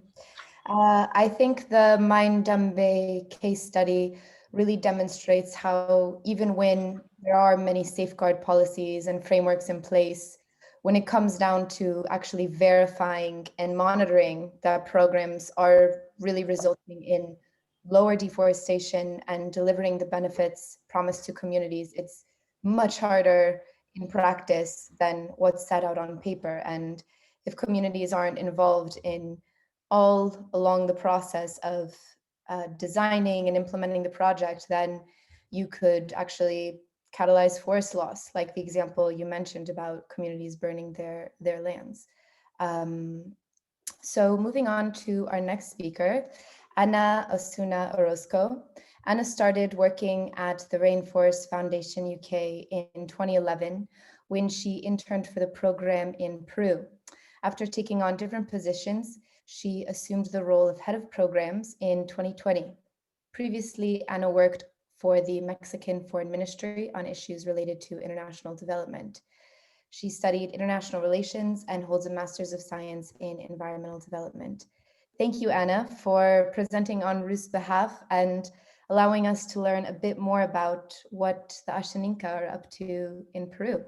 I think the Maindambe case study really demonstrates how even when there are many safeguard policies and frameworks in place, when it comes down to actually verifying and monitoring that programs are really resulting in lower deforestation and delivering the benefits promised to communities, it's much harder in practice than what's set out on paper. And if communities aren't involved in all along the process of designing and implementing the project, then you could actually catalyze forest loss, like the example you mentioned about communities burning their lands. So moving on to our next speaker, Anna Osuna Orozco. Anna started working at the Rainforest Foundation UK in 2011 when she interned for the program in Peru. After taking on different positions, she assumed the role of head of programs in 2020. Previously, Anna worked for the Mexican Foreign Ministry on issues related to international development. She studied international relations and holds a Master's of Science in Environmental Development. Thank you, Anna, for presenting on Ruth's behalf and allowing us to learn a bit more about what the Ashaninka are up to in Peru.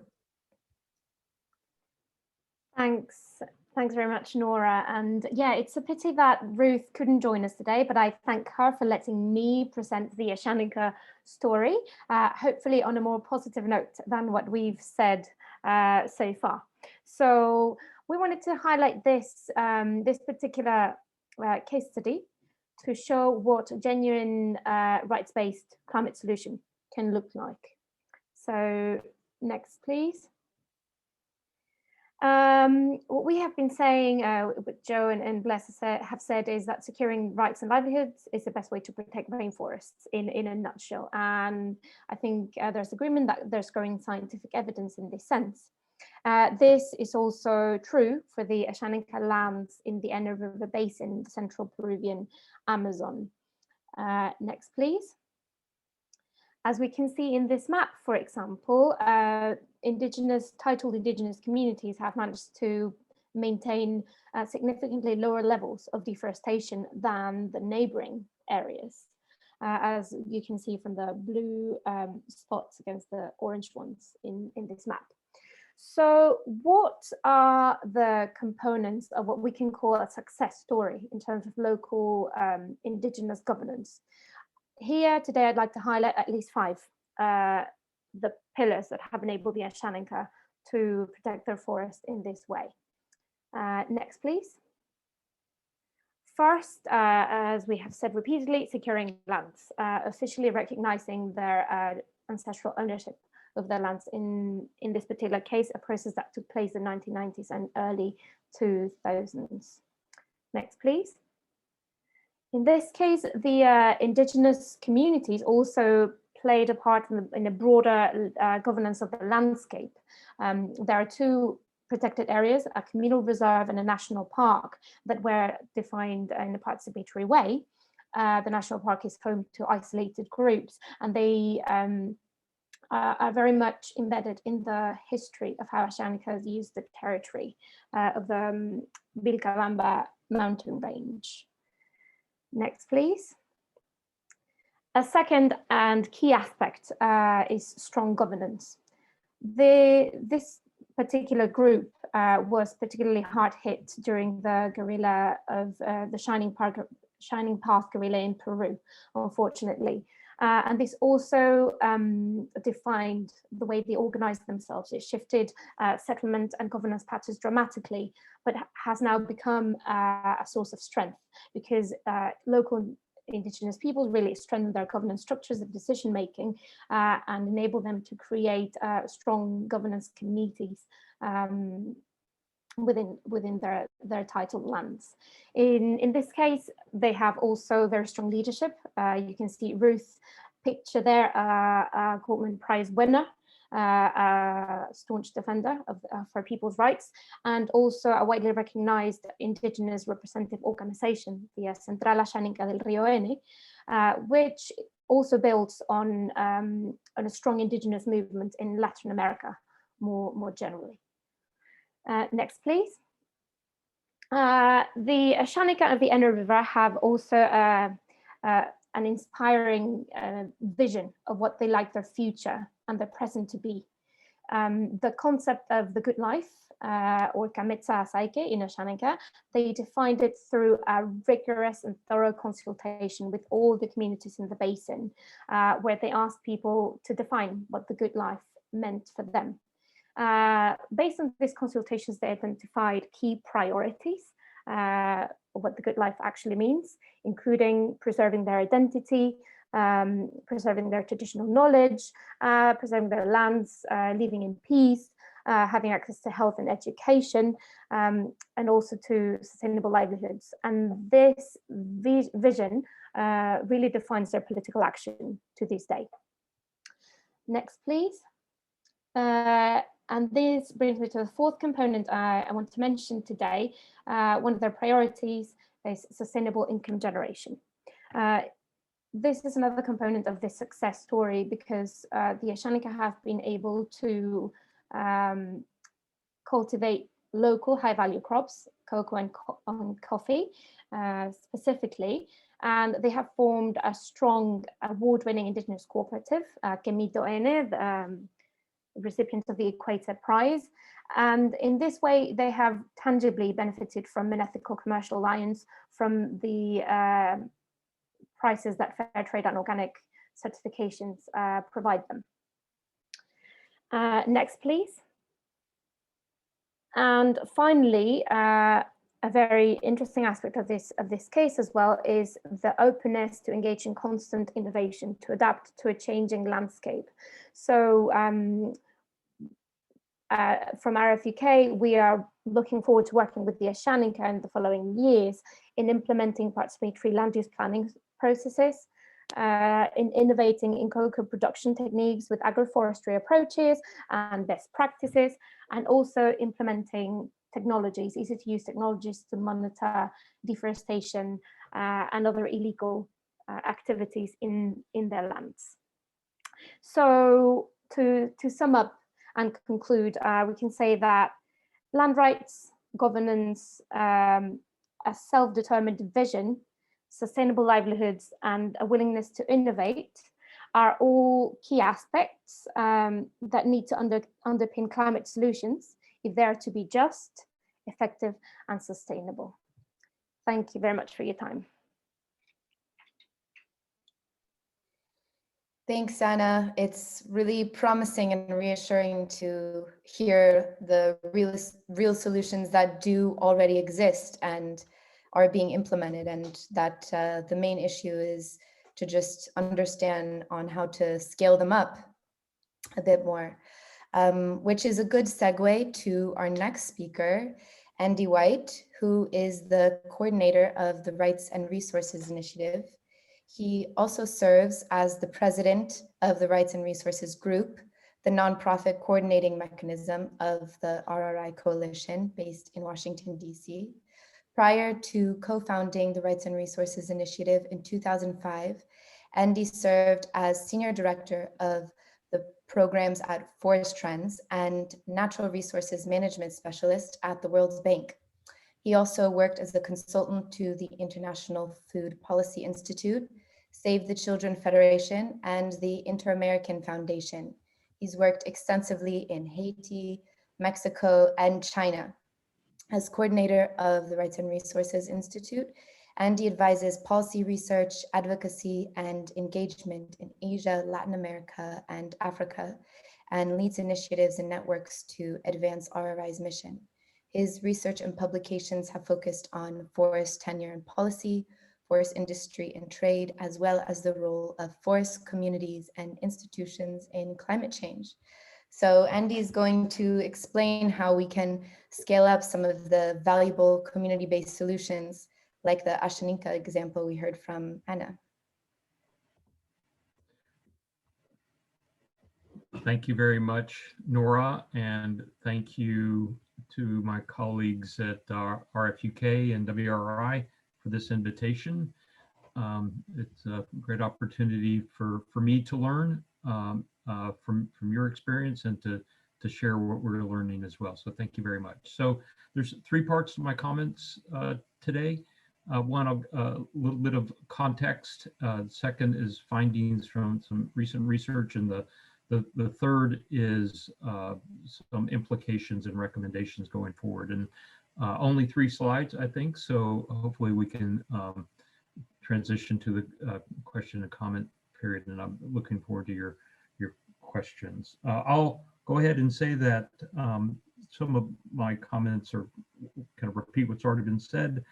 Thanks very much, Nora. And yeah, it's a pity that Ruth couldn't join us today, but I thank her for letting me present the Ashaninka story, hopefully on a more positive note than what we've said so far. So we wanted to highlight this, this particular case study to show what a genuine rights-based climate solution can look like. So next, please. What we have been saying, what Joe and Bless have said, is that securing rights and livelihoods is the best way to protect rainforests in a nutshell. And I think there's agreement that there's growing scientific evidence in this sense. This is also true for the Ashaninka lands in the Ene River Basin, the central Peruvian Amazon. Next, please. As we can see in this map, for example, titled indigenous communities have managed to maintain significantly lower levels of deforestation than the neighboring areas, as you can see from the blue spots against the orange ones in this map. So what are the components of what we can call a success story in terms of local indigenous governance? Here today, I'd like to highlight at least 5 the pillars that have enabled the Ashaninka to protect their forest in this way. Next, please. First, as we have said repeatedly, securing lands, officially recognizing their ancestral ownership of their lands in this particular case, a process that took place in the 1990s and early 2000s. Next, please. In this case, the indigenous communities also played a part in the broader governance of the landscape. There are two protected areas, a communal reserve and a national park, that were defined in a participatory way. The national park is home to isolated groups, and they are very much embedded in the history of how Ashaninkas used the territory of the Vilcabamba mountain range. Next, please. A second and key aspect is strong governance. This particular group was particularly hard hit during the guerrilla of the Shining Path guerrilla in Peru, unfortunately. And this also defined the way they organized themselves. It shifted settlement and governance patterns dramatically, but has now become a source of strength, because local indigenous peoples really strengthen their governance structures of decision making and enable them to create strong governance communities within their titled lands. In this case, they have also very strong leadership. You can see Ruth picture there, a Goldman Prize winner, a staunch defender for people's rights, and also a widely recognized indigenous representative organization, the Central Ashaninka del Rio Ene, which also builds on a strong indigenous movement in Latin America more generally. Next, please. The Ashaninka of the Ene River have also an inspiring vision of what they like their future and their present to be. The concept of the good life, or Kametsa Asaike in Ashaninka, they defined it through a rigorous and thorough consultation with all the communities in the basin, where they asked people to define what the good life meant for them. Based on these consultations, they identified key priorities of what the good life actually means, including preserving their identity, preserving their traditional knowledge, preserving their lands, living in peace, having access to health and education, and also to sustainable livelihoods. And this vision really defines their political action to this day. Next, please. And this brings me to the fourth component I want to mention today. One of their priorities is sustainable income generation. This is another component of this success story, because the Ashaninka have been able to cultivate local high-value crops, cocoa and coffee specifically, and they have formed a strong award-winning indigenous cooperative, Kemito Ene, recipients of the Equator Prize. And in this way, they have tangibly benefited from an ethical commercial alliance, from the prices that fair trade and organic certifications provide them. Next, please. And finally, a very interesting aspect of this case as well is the openness to engage in constant innovation, to adapt to a changing landscape. So from RFUK, we are looking forward to working with the Ashaninka in the following years in implementing participatory land use planning processes, in innovating in cocoa production techniques with agroforestry approaches and best practices, and also implementing technologies, easy to use technologies to monitor deforestation and other illegal activities in their lands. So to sum up and conclude, we can say that land rights, governance, a self-determined vision, sustainable livelihoods, and a willingness to innovate are all key aspects that need to underpin climate solutions if they're to be just, effective, and sustainable. Thank you very much for your time.
Thanks, Anna. It's really promising and reassuring to hear the real solutions that do already exist and are being implemented, and that the main issue is to just understand on how to scale them up a bit more, which is a good segue to our next speaker, Andy White, who is the coordinator of the Rights and Resources Initiative. He also serves as the president of the Rights and Resources Group, the nonprofit coordinating mechanism of the RRI Coalition based in Washington, DC. Prior to co-founding the Rights and Resources Initiative in 2005, Andy served as senior director of the programs at Forest Trends and natural resources management specialist at the World Bank. He also worked as a consultant to the International Food Policy Institute, Save the Children Federation, and the Inter-American Foundation. He's worked extensively in Haiti, Mexico, and China. As coordinator of the Rights and Resources Institute, Andy advises policy research, advocacy, and engagement in Asia, Latin America, and Africa, and leads initiatives and networks to advance RRI's mission. His research and publications have focused on forest tenure and policy, forest industry and trade, as well as the role of forest communities and institutions in climate change. So Andy is going to explain how we can scale up some of the valuable community-based solutions, like the Ashaninka example we heard from Anna.
Thank you very much, Nora, and thank you to my colleagues at RFUK and WRI for this invitation. It's a great opportunity for me to learn from your experience and to share what we're learning as well. So thank you very much. So there's three parts to my comments today. One, a little bit of context. Second is findings from some recent research, and the third is some implications and recommendations going forward. And only 3 slides, I think, so hopefully we can transition to the question and comment period, and I'm looking forward to your questions. I'll go ahead and say that some of my comments are kind of repeat what's already been said,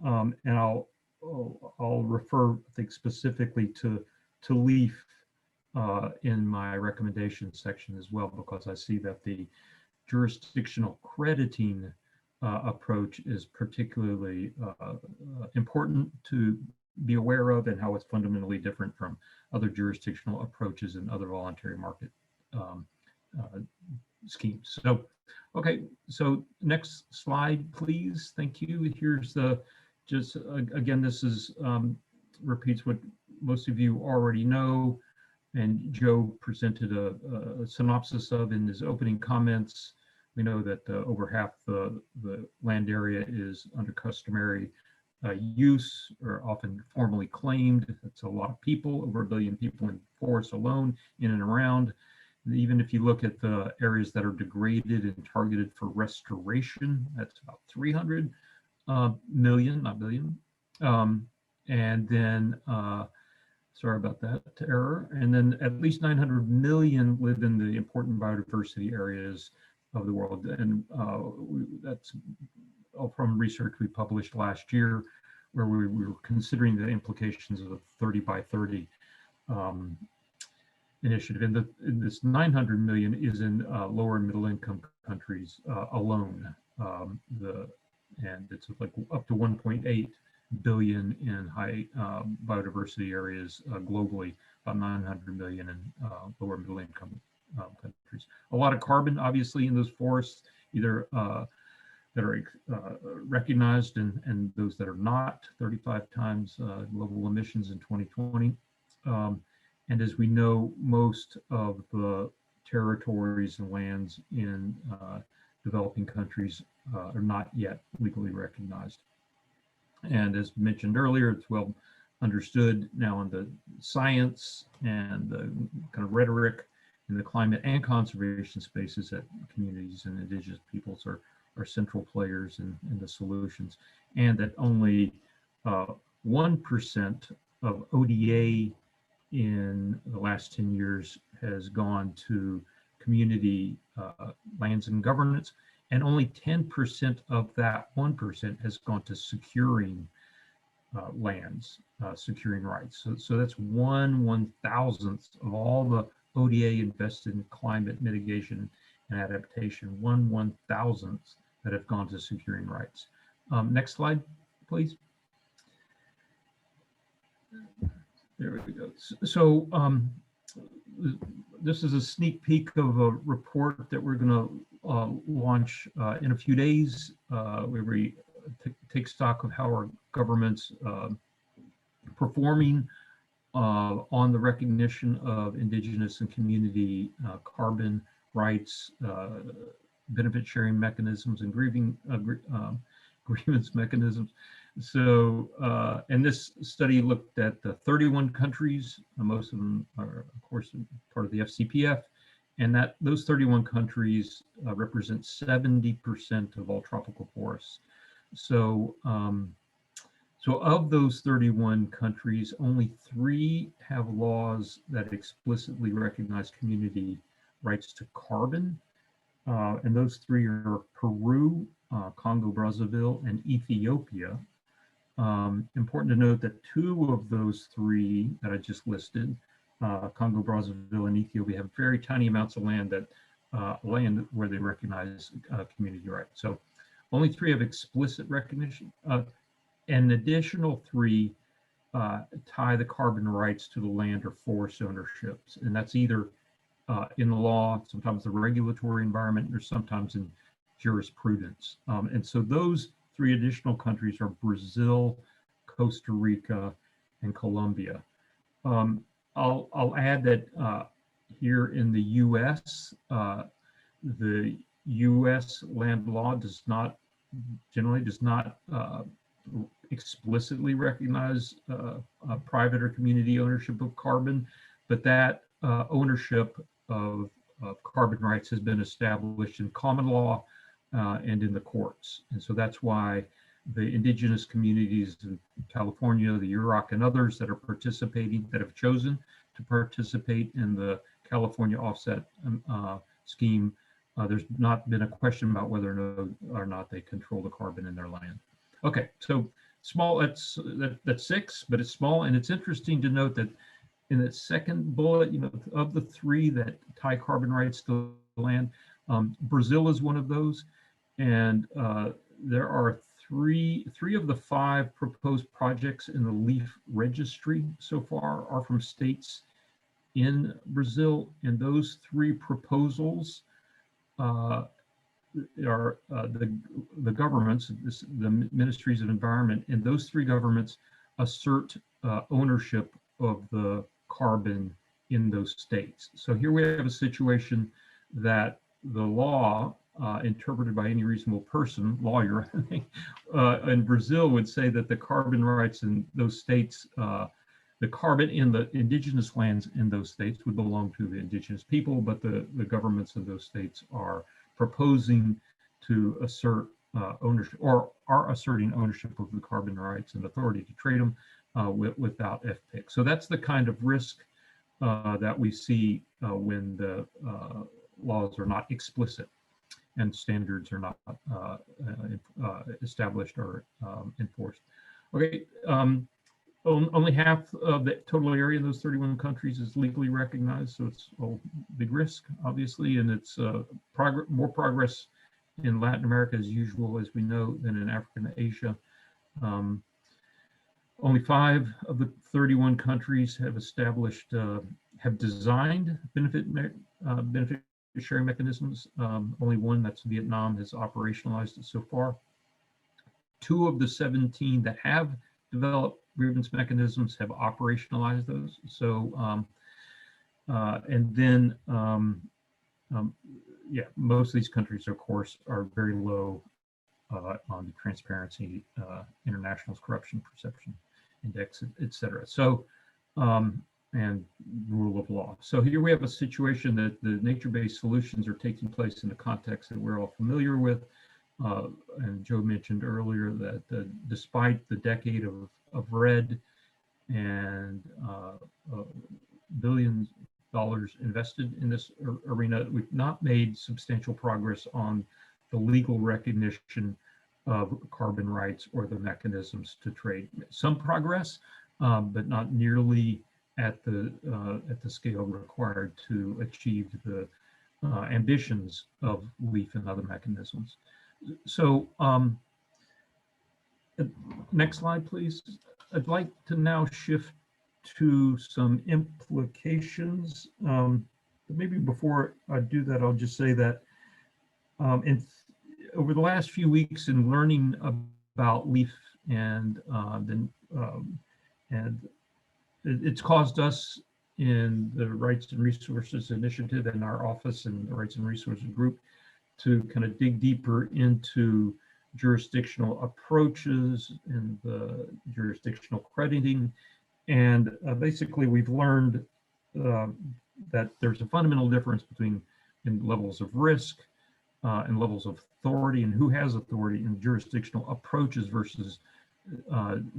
and I'll refer, I think, specifically to LEAF in my recommendation section as well, because I see that the jurisdictional crediting approach is particularly important to be aware of, and how it's fundamentally different from other jurisdictional approaches and other voluntary market schemes. So, okay, so next slide, please. Thank you. Here's the, just again, this is repeats what most of you already know, and Joe presented a synopsis of in his opening comments. We know that over half the land area is under customary use, or often formally claimed. That's a lot of people, over 1 billion people in forests alone, in and around. And even if you look at the areas that are degraded and targeted for restoration, that's about 300 million, not billion. And then, sorry about that error. And then at least 900 million live in the important biodiversity areas of the world. And that's all from research we published last year, where we were considering the implications of the 30 by 30 initiative. And this 900 million is in lower and middle income countries alone. And it's like up to 1.8 billion in high biodiversity areas globally, about 900 million in lower middle income countries. A lot of carbon, obviously, in those forests, either that are recognized and those that are not, 35 times global emissions in 2020. And as we know, most of the territories and lands in developing countries are not yet legally recognized. And as mentioned earlier, it's well understood now in the science and the kind of rhetoric in the climate and conservation spaces that communities and indigenous peoples are central players in the solutions, and that only 1% of ODA in the last 10 years has gone to community lands and governance, and only 10% of that 1% has gone to securing lands, securing rights. So that's 1/1000th of all the ODA invested in climate mitigation and adaptation, 1/1000th that have gone to securing rights. Next slide, please. There we go. So this is a sneak peek of a report that we're going to launch in a few days, where we take stock of how our government's performing on the recognition of Indigenous and community carbon rights, benefit sharing mechanisms, and grievance mechanisms. So, and this study looked at the 31 countries. Most of them are, of course, part of the FCPF, and that those 31 countries represent 70% of all tropical forests. So, so of those 31 countries, only 3 have laws that explicitly recognize community rights to carbon. And those 3 are Peru, Congo, Brazzaville, and Ethiopia. Important to note that 2 of those 3 that I just listed, Congo, Brazzaville, and Ethiopia, have very tiny amounts of land that land where they recognize community rights. So only 3 have explicit recognition. An additional 3 tie the carbon rights to the land or forest ownerships, and that's either in the law, sometimes the regulatory environment, or sometimes in jurisprudence. And so those 3 additional countries are Brazil, Costa Rica, and Colombia. I'll add that here in the U.S., the U.S. land law generally does not explicitly recognize private or community ownership of carbon, but that ownership of carbon rights has been established in common law and in the courts. And so that's why the indigenous communities in California, the Yurok, and others that are participating, that have chosen to participate in the California offset scheme, there's not been a question about whether or not they control the carbon in their land. Okay, so small, that's 6, but it's small. And it's interesting to note that in the second bullet, of the 3 that tie carbon rights to the land, Brazil is one of those. And there are three of the 5 proposed projects in the LEAF registry so far are from states in Brazil. And those 3 proposals are the governments, the ministries of environment, and those 3 governments assert ownership of the carbon in those states. So here we have a situation that the law, interpreted by any reasonable person, lawyer, I think, in Brazil would say that the carbon rights in those states, the carbon in the indigenous lands in those states would belong to the indigenous people, but the governments of those states are proposing to assert ownership, or are asserting ownership of the carbon rights and authority to trade them without FPIC. So that's the kind of risk that we see when the laws are not explicit and standards are not established or enforced. Okay, only half of the total area in those 31 countries is legally recognized, so it's a big risk, obviously, and it's more progress in Latin America as usual, as we know, than in Africa and Asia. Only 5 of the 31 countries have established, have designed benefit sharing mechanisms. Only 1, that's Vietnam, has operationalized it so far. 2 of the 17 that have developed grievance mechanisms have operationalized those. So, and then, yeah, most of these countries, of course, are very low on the Transparency International's Corruption Perception Index, et cetera. So, and rule of law. So here we have a situation that the nature-based solutions are taking place in a context that we're all familiar with. And Joe mentioned earlier that despite the decade of red and billions of dollars invested in this arena, we've not made substantial progress on the legal recognition of carbon rights or the mechanisms to trade. Some progress, but not nearly at the scale required to achieve the ambitions of LEAF and other mechanisms. So next slide, please. I'd like to now shift to some implications. But maybe before I do that, I'll just say that over the last few weeks in learning about LEAF and it's caused us in the Rights and Resources Initiative and our office and the Rights and Resources Group to kind of dig deeper into jurisdictional approaches and the jurisdictional crediting. And basically we've learned that there's a fundamental difference between in levels of risk and levels of authority and who has authority in jurisdictional approaches versus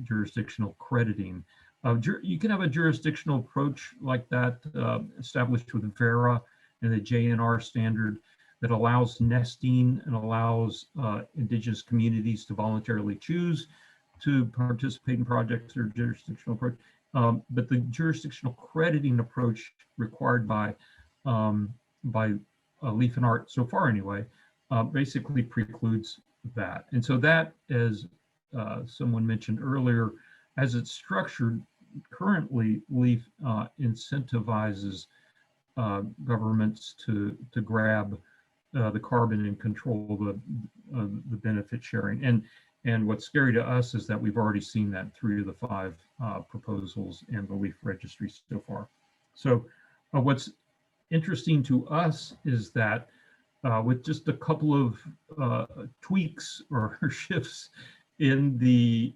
jurisdictional crediting. You can have a jurisdictional approach like that established with VERA and the JNR standard that allows nesting and allows indigenous communities to voluntarily choose to participate in projects or jurisdictional approach. But the jurisdictional crediting approach required by LEAF and ART, so far anyway, basically precludes that. And so that, as someone mentioned earlier, as it's structured currently, LEAF incentivizes governments to grab the carbon and control the benefit sharing. And what's scary to us is that we've already seen that 3 of the 5 proposals in the LEAF registry so far. So what's interesting to us is that with just a couple of tweaks or shifts in the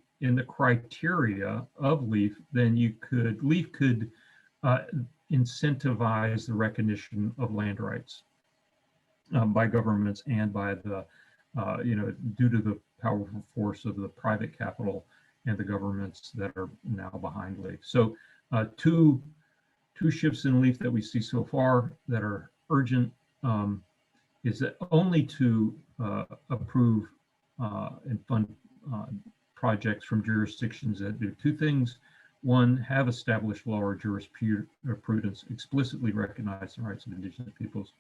criteria of LEAF, then LEAF could incentivize the recognition of land rights by governments and by the due to the powerful force of the private capital and the governments that are now behind LEAF. So two shifts in LEAF that we see so far that are urgent is that only to approve and fund projects from jurisdictions that do 2 things. 1, have established law or jurisprudence explicitly recognize the rights of indigenous peoples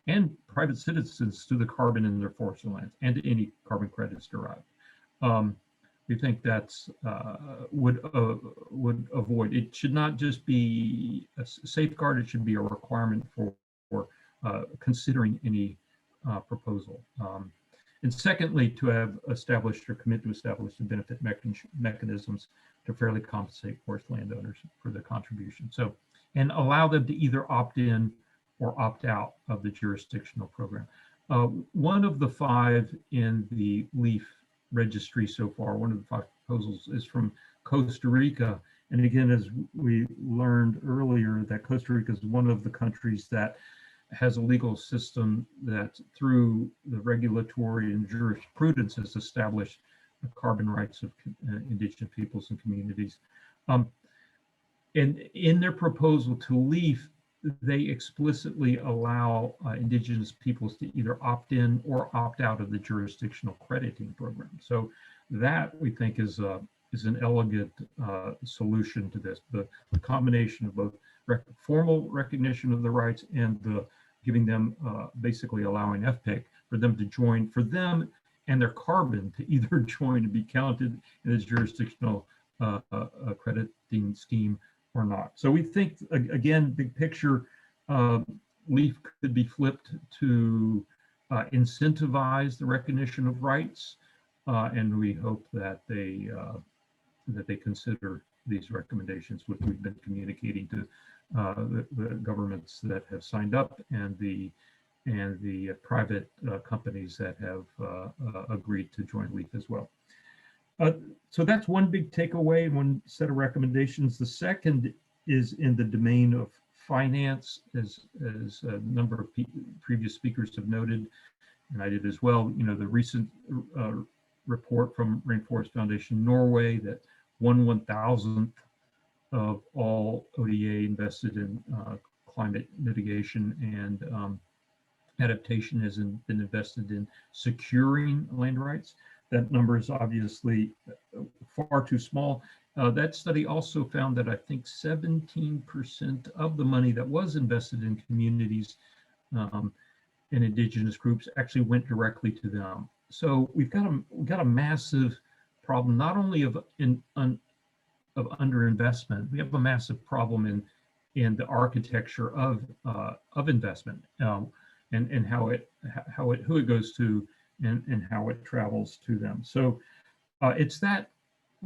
and private citizens to the carbon in their forests and lands and to any carbon credits derived. We think that's would avoid. It should not just be a safeguard. It should be a requirement for considering any proposal. And secondly, to have established or commit to establish the benefit mechanisms to fairly compensate forest landowners for their contribution. So, and allow them to either opt in or opt out of the jurisdictional program. One of the 5 in the LEAF registry so far, one of the 5 proposals is from Costa Rica. And again, as we learned earlier, that Costa Rica is one of the countries that has a legal system that through the regulatory and jurisprudence has established the carbon rights of indigenous peoples and communities. And in their proposal to LEAF, they explicitly allow indigenous peoples to either opt in or opt out of the jurisdictional crediting program. So that we think is an elegant solution to this, the combination of both formal recognition of the rights and the giving them basically allowing FPIC for them to join, for them and their carbon to either join and be counted in the jurisdictional crediting scheme or not. So we think, again, big picture, LEAF could be flipped to incentivize the recognition of rights, and we hope that they consider these recommendations, which we've been communicating to the governments that have signed up and the private companies that have agreed to join LEAF as well. So that's one big takeaway, one set of recommendations. The second is in the domain of finance, as a number of previous speakers have noted, and I did as well. You know, the recent report from Rainforest Foundation Norway that 1/1000th of all ODA invested in climate mitigation and adaptation has been invested in securing land rights. That number is obviously far too small. That study also found that I think 17% of the money that was invested in communities and indigenous groups actually went directly to them. So we've got a massive problem, not only of underinvestment. We have a massive problem in the architecture of investment and who it goes to and how it travels to them. So it's that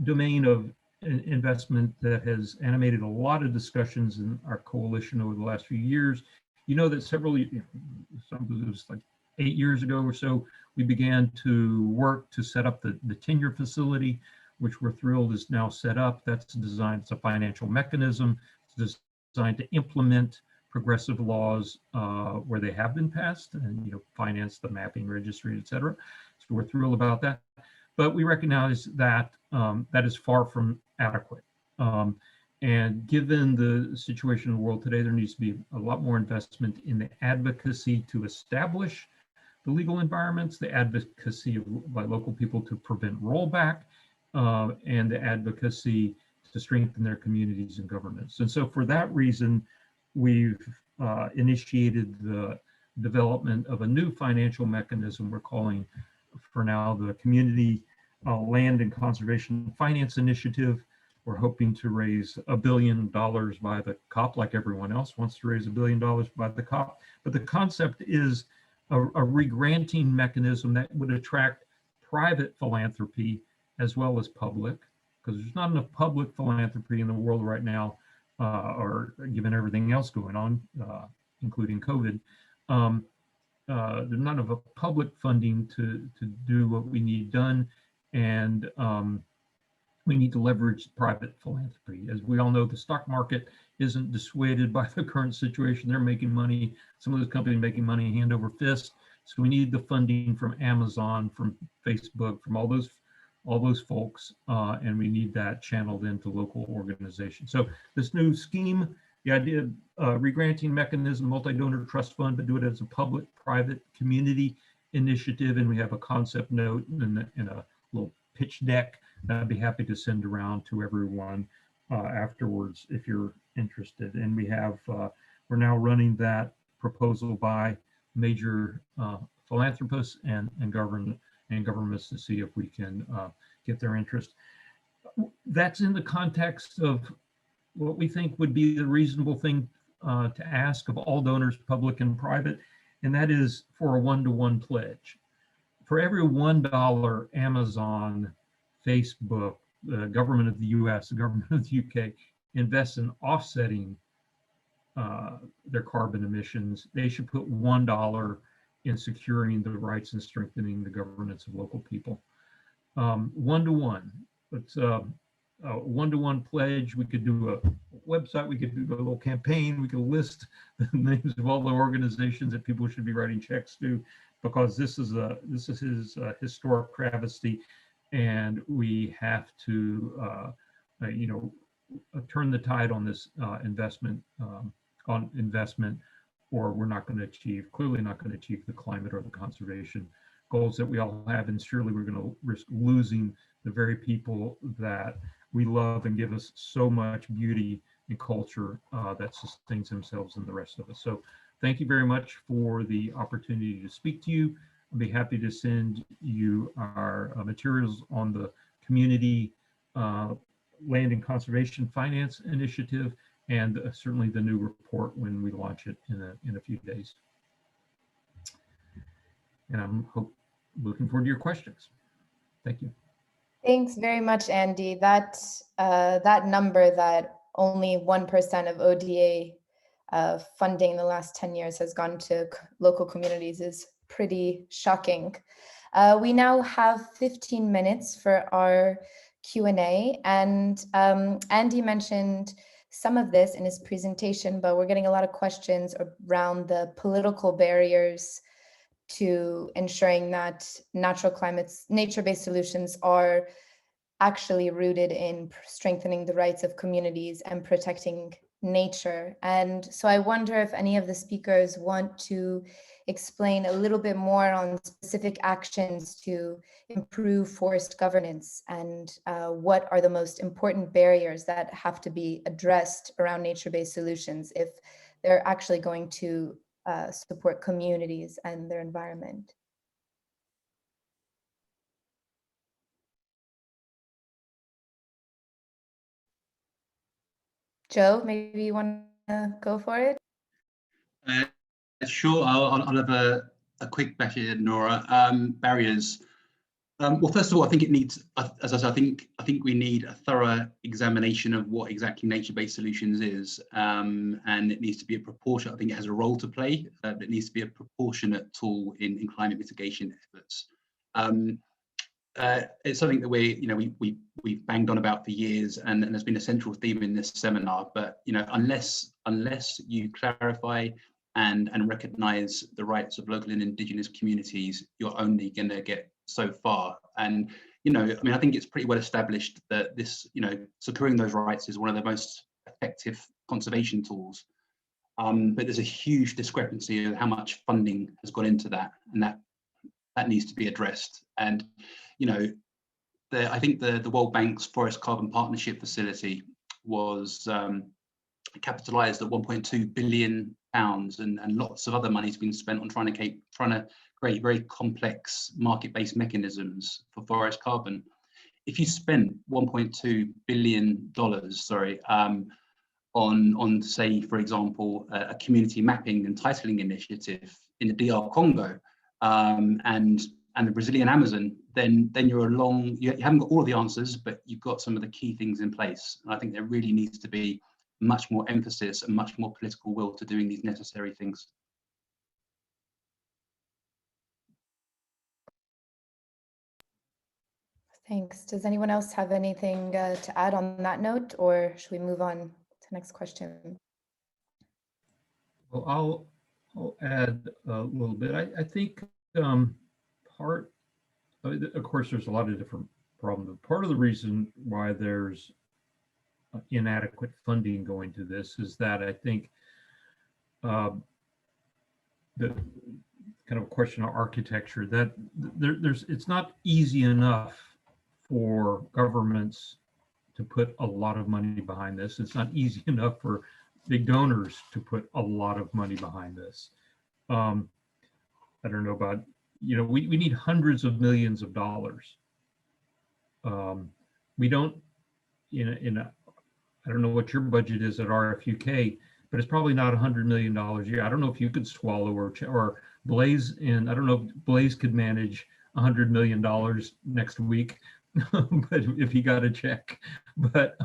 domain of investment that has animated a lot of discussions in our coalition over the last few years. You know that it was like 8 years ago or so, we began to work to set up the tenure facility, which we're thrilled is now set up. That's designed, it's a financial mechanism. It's designed to implement progressive laws where they have been passed and finance the mapping registry, et cetera. So we're thrilled about that. But we recognize that that is far from adequate. And given the situation in the world today, there needs to be a lot more investment in the advocacy to establish the legal environments, the advocacy by local people to prevent rollback, and the advocacy to strengthen their communities and governance. And so for that reason, we've initiated the development of a new financial mechanism we're calling for now the Community Land and Conservation Finance Initiative. We're hoping to raise $1 billion by the COP, like everyone else wants to raise $1 billion by the COP. But the concept is a re-granting mechanism that would attract private philanthropy as well as public, because there's not enough public philanthropy in the world right now, or given everything else going on, including COVID. There's none of a public funding to do what we need done, and we need to leverage private philanthropy. As we all know, the stock market isn't dissuaded by the current situation. They're making money. Some of those companies making money hand over fist. So we need the funding from Amazon, from Facebook, from all those folks, and we need that channeled into local organizations. So this new scheme, the idea of re-granting mechanism, multi-donor trust fund, but do it as a public-private community initiative, and we have a concept note and a little pitch deck that I'd be happy to send around to everyone afterwards if you're interested. And we have, we're now running that proposal by major philanthropists and governments to see if we can get their interest. That's in the context of what we think would be the reasonable thing to ask of all donors, public and private, and that is for a one-to-one pledge. For every $1 Amazon, Facebook, the government of the US, the government of the UK invests in offsetting their carbon emissions, they should put $1 in securing the rights and strengthening the governance of local people. One-to-one, it's a one-to-one pledge. We could do a website, we could do a little campaign, we could list the names of all the organizations that people should be writing checks to, because this is his historic travesty, and we have to turn the tide on this investment, or we're not going to achieve, clearly not going to achieve the climate or the conservation goals that we all have, and surely we're going to risk losing the very people that we love and give us so much beauty and culture that sustains themselves and the rest of us. So thank you very much for the opportunity to speak to you. I'll be happy to send you our materials on the Community Land and Conservation Finance Initiative, and certainly the new report when we launch it in a few days. And I'm looking forward to your questions. Thank you.
Thanks very much, Andy. That number that only 1% of ODA funding in the last 10 years has gone to local communities is pretty shocking. We now have 15 minutes for our Q&A, and Andy mentioned some of this in his presentation, but we're getting a lot of questions around the political barriers to ensuring that nature-based solutions are actually rooted in strengthening the rights of communities and protecting nature. And so I wonder if any of the speakers want to explain a little bit more on specific actions to improve forest governance and what are the most important barriers that have to be addressed around nature-based solutions if they're actually going to support communities and their environment. Joe, maybe you want to go for it?
Sure, I'll have a quick bash at Nora. Barriers. Well, first of all, I think it needs, as I said, I think we need a thorough examination of what exactly nature-based solutions is, and it needs to be a proportion. I think it has a role to play, but it needs to be a proportionate tool in climate mitigation efforts. It's something that we've banged on about for years, and there's been a central theme in this seminar. But unless you clarify and recognize the rights of local and indigenous communities, you're only going to get so far. And I think it's pretty well established that this, securing those rights is one of the most effective conservation tools. But there's a huge discrepancy of how much funding has gone into that, and that needs to be addressed. And I think the World Bank's Forest Carbon Partnership Facility was capitalized at 1.2 billion pounds, and lots of other money has been spent on trying to create very complex market-based mechanisms for forest carbon. If you spent $1.2 billion, on say, for example, a community mapping and titling initiative in the DR Congo, and the Brazilian Amazon, then you haven't got all of the answers, but you've got some of the key things in place. And I think there really needs to be much more emphasis and much more political will to doing these necessary things.
Thanks. Does anyone else have anything to add on that note, or should we move on to the next question?
Well, I'll add a little bit. I think of course, there's a lot of different problems. Part of the reason why there's inadequate funding going to this is that I think the kind of a question of architecture, that it's not easy enough for governments to put a lot of money behind this. It's not easy enough for big donors to put a lot of money behind this. I don't know about, we need hundreds of millions of dollars. We don't, I don't know what your budget is at RFUK, but it's probably not $100 million a year. I don't know if you could swallow or Blaze, and I don't know if Blaze could manage $100 million next week, but if he got a check. But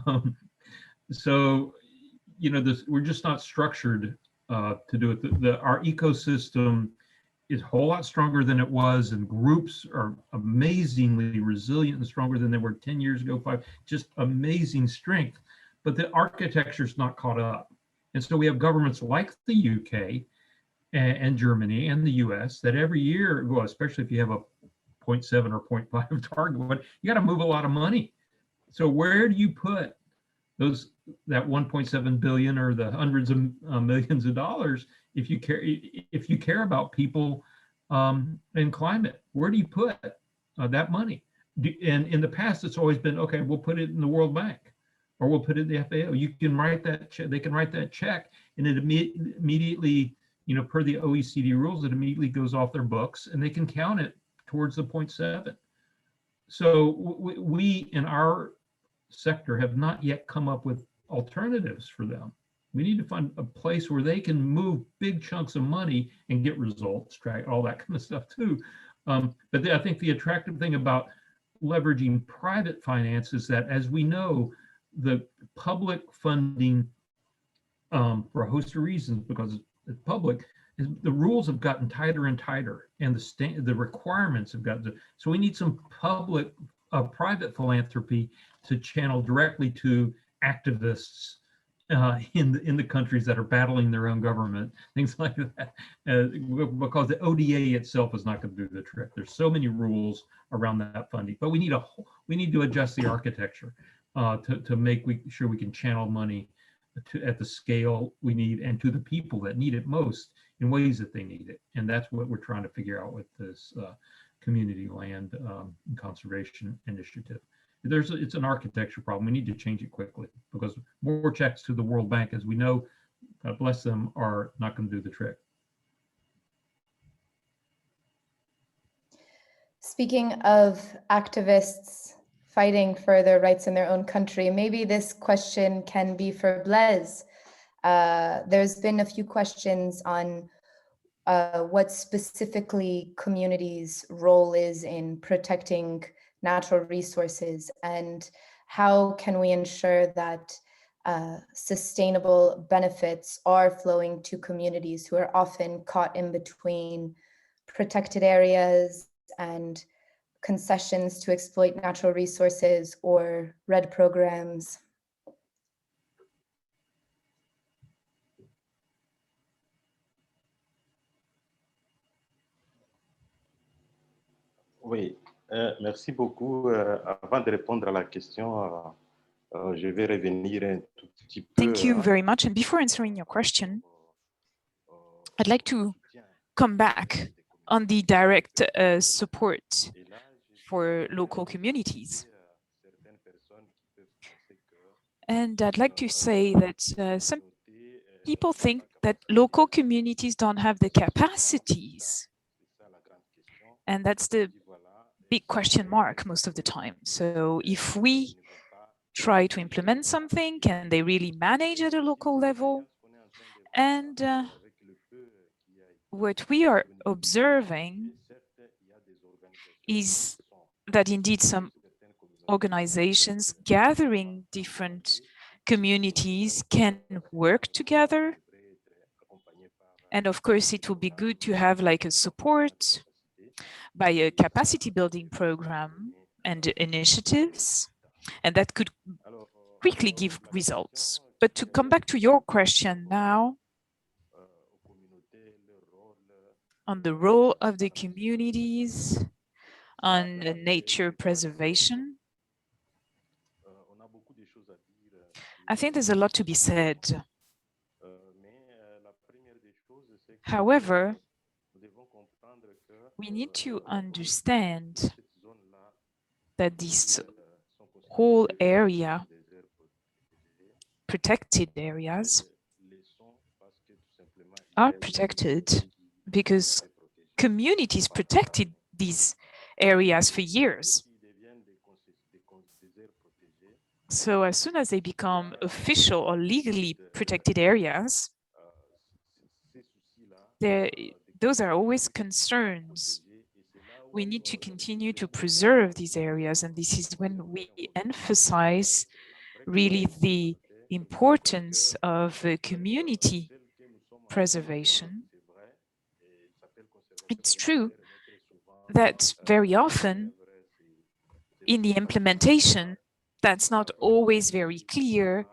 so, we're just not structured to do it. Our ecosystem is a whole lot stronger than it was, and groups are amazingly resilient and stronger than they were 10 years ago, just amazing strength. But the architecture's not caught up. And so we have governments like the UK and Germany and the US that every year, well, especially if you have a 0.7 or 0.5 target, but you got to move a lot of money. So where do you put that 1.7 billion or the hundreds of millions of dollars if you care about people and climate? Where do you put that money? And in the past, it's always been, okay, we'll put it in the World Bank, or we'll put it in the FAO. You can write that check, they can write that check, and it immediately, per the OECD rules, it immediately goes off their books, and they can count it towards the 0.7. So we in our sector have not yet come up with alternatives for them. We need to find a place where they can move big chunks of money and get results, track all that kind of stuff too. But I think the attractive thing about leveraging private finance is that, as we know, the public funding, for a host of reasons, because it's public, the rules have gotten tighter and tighter, and the requirements have gotten. So we need some private philanthropy to channel directly to activists in the countries that are battling their own government, things like that, because the ODA itself is not going to do the trick. There's so many rules around that funding, but we need to adjust the architecture to make sure we can channel money at the scale we need and to the people that need it most in ways that they need it. And that's what we're trying to figure out with this community land conservation initiative. It's an architecture problem. We need to change it quickly because more checks to the World Bank, as we know, God bless them, are not going to do the trick.
Speaking of activists fighting for their rights in their own country, maybe this question can be for Blaise. There's been a few questions on what specifically communities' role is in protecting natural resources and how can we ensure that sustainable benefits are flowing to communities who are often caught in between protected areas and concessions to exploit natural resources or RED programs.
Oui, merci beaucoup. Avant de répondre à la question, je vais revenir un tout petit peu.
Thank you very much. And before answering your question, I'd like to come back on the direct support for local communities. And I'd like to say that some people think that local communities don't have the capacities. And that's the big question mark most of the time. So if we try to implement something, can they really manage at a local level? And what we are observing is that indeed some organizations gathering different communities can work together. And of course, it will be good to have like a support by a capacity building program and initiatives, and that could quickly give results. But to come back to your question now, on the role of the communities on nature preservation, I think there's a lot to be said. However, we need to understand that this whole area, protected areas, are protected because communities protected these areas for years. So as soon as they become official or legally protected areas, those are always concerns. We need to continue to preserve these areas, and this is when we emphasize really the importance of community preservation. It's true that very often in the implementation, that's not always very clear,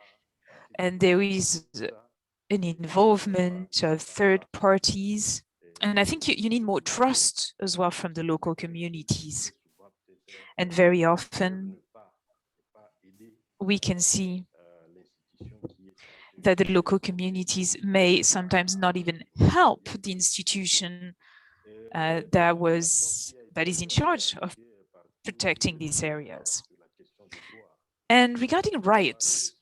and there is an involvement of third parties. And I think you need more trust as well from the local communities. And very often we can see that the local communities may sometimes not even help the institution that is in charge of protecting these areas. And regarding rights,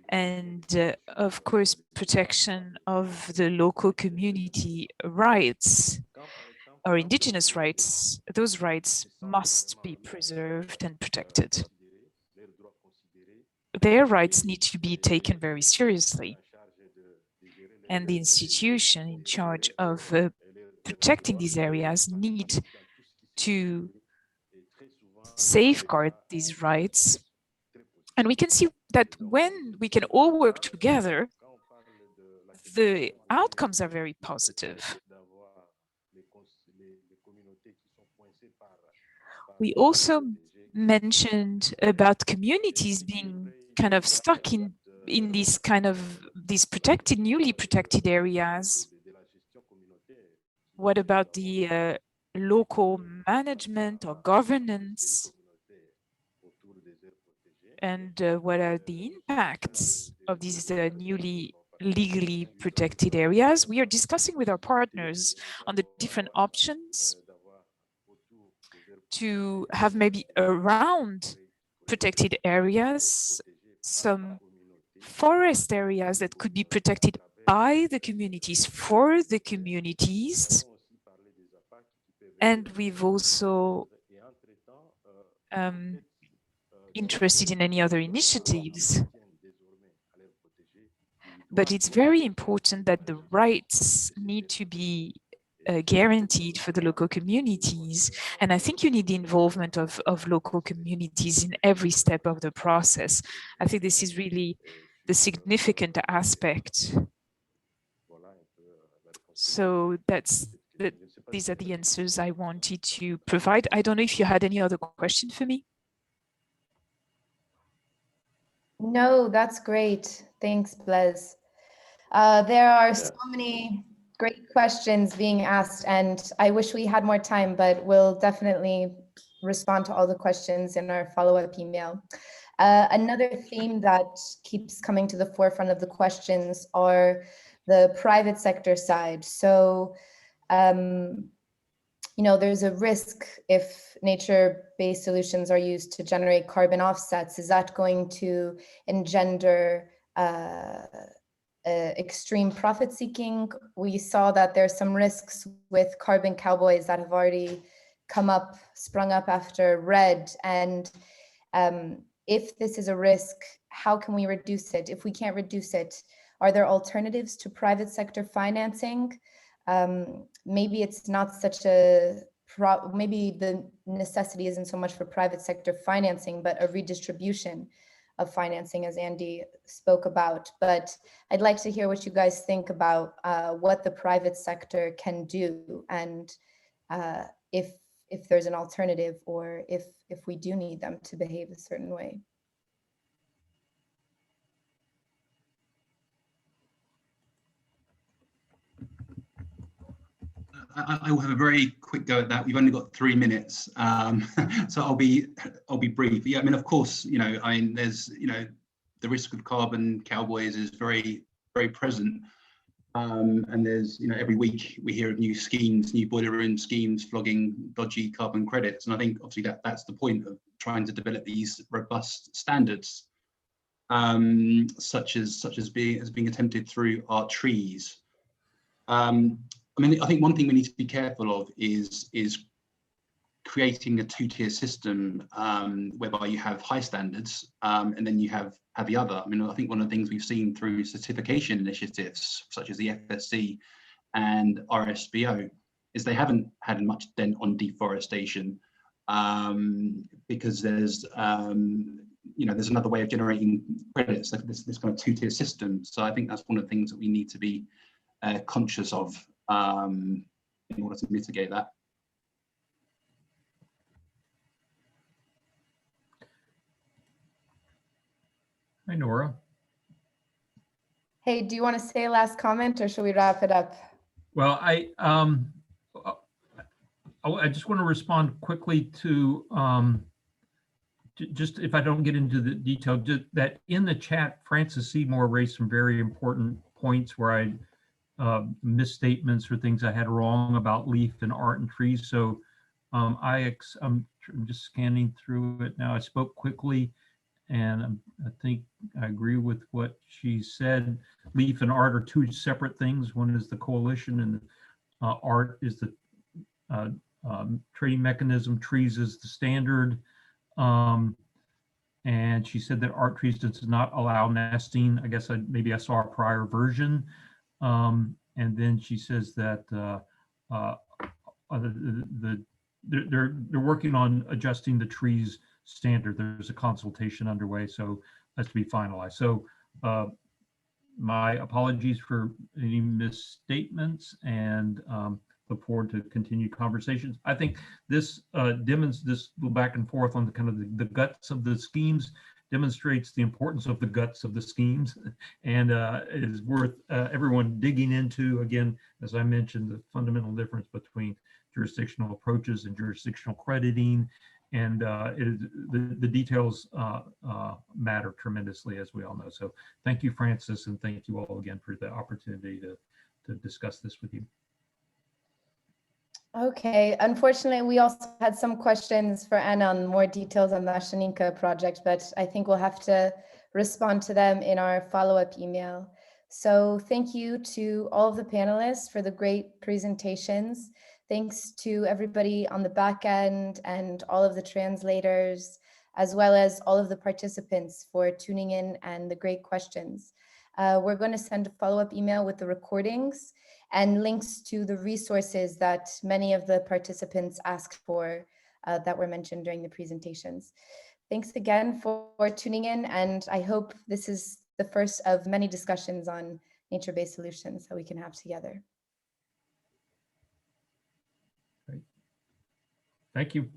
and of course, protection of the local community rights or indigenous rights, those rights must be preserved and protected. Their rights need to be taken very seriously. And the institution in charge of protecting these areas need to safeguard these rights. And we can see that when we can all work together, the outcomes are very positive. We also mentioned about communities being kind of stuck in these protected, newly protected areas. What about the local management or governance And what are the impacts of these newly legally protected areas? We are discussing with our partners on the different options to have maybe around protected areas, some forest areas that could be protected by the communities, for the communities. And we've also interested in any other initiatives. But it's very important that the rights need to be guaranteed for the local communities. And I think you need the involvement of local communities in every step of the process. I think this is really the significant aspect. So these are the answers I wanted to provide. I don't know if you had any other question for me.
No, that's great. Thanks, Blaise. There are so many great questions being asked, and I wish we had more time, but we'll definitely respond to all the questions in our follow-up email. Another theme that keeps coming to the forefront of the questions are the private sector side. So, you know, there's a risk if nature-based solutions are used to generate carbon offsets. Is that going to engender extreme profit seeking? We saw that there's some risks with carbon cowboys that have already sprung up after RED. And if this is a risk, how can we reduce it? If we can't reduce it, are there alternatives to private sector financing? Maybe it's not such a, maybe the necessity isn't so much for private sector financing, but a redistribution of financing, as Andy spoke about. But I'd like to hear what you guys think about what the private sector can do, and if there's an alternative, or if we do need them to behave a certain way.
I will have a very quick go at that. We've only got 3 minutes, so I'll be brief. Yeah, I mean, of course, you know, there's, you know, the risk of carbon cowboys is very, very present, and there's, you know, every week we hear of new schemes, new boiler room schemes flogging dodgy carbon credits, and I think obviously that's the point of trying to develop these robust standards, such as being attempted through our trees. I mean, I think one thing we need to be careful of is creating a two-tier system, whereby you have high standards, and then you have the other. I mean, I think one of the things we've seen through certification initiatives, such as the FSC and RSPO, is they haven't had much dent on deforestation, because there's, you know, there's another way of generating credits, like this kind of two-tier system. So I think that's one of the things that we need to be conscious of, in order to mitigate that.
Hi, Nora.
Hey, do you want to say a last comment, or should we wrap it up?
Well, I just want to respond quickly to just, if I don't get into the detail, just that in the chat, Francis Seymour raised some very important points where I misstatements or things I had wrong about leaf and art and trees. So I'm just scanning through it now. I spoke quickly, and I think I agree with what she said. Leaf and art are two separate things. One is the coalition, and art is the trading mechanism. Trees is the standard. And she said that art trees does not allow nesting. I guess maybe I saw a prior version. And then she says that they're working on adjusting the trees standard. There's a consultation underway, so that's to be finalized. So my apologies for any misstatements, and look forward to continued conversations. I think this this back and forth on the kind of the guts of the schemes demonstrates the importance of the guts of the schemes, and it is worth everyone digging into. Again, as I mentioned, the fundamental difference between jurisdictional approaches and jurisdictional crediting, and the details matter tremendously, as we all know. So thank you, Francis, and thank you all again for the opportunity to discuss this with you.
Okay, unfortunately, we also had some questions for Anna on more details on the Ashaninka project, but I think we'll have to respond to them in our follow-up email. So thank you to all of the panelists for the great presentations. Thanks to everybody on the back end and all of the translators, as well as all of the participants for tuning in and the great questions. We're going to send a follow-up email with the recordings and links to the resources that many of the participants asked for that were mentioned during the presentations. Thanks again for tuning in, and I hope this is the first of many discussions on nature-based solutions that we can have together.
Great. Thank you.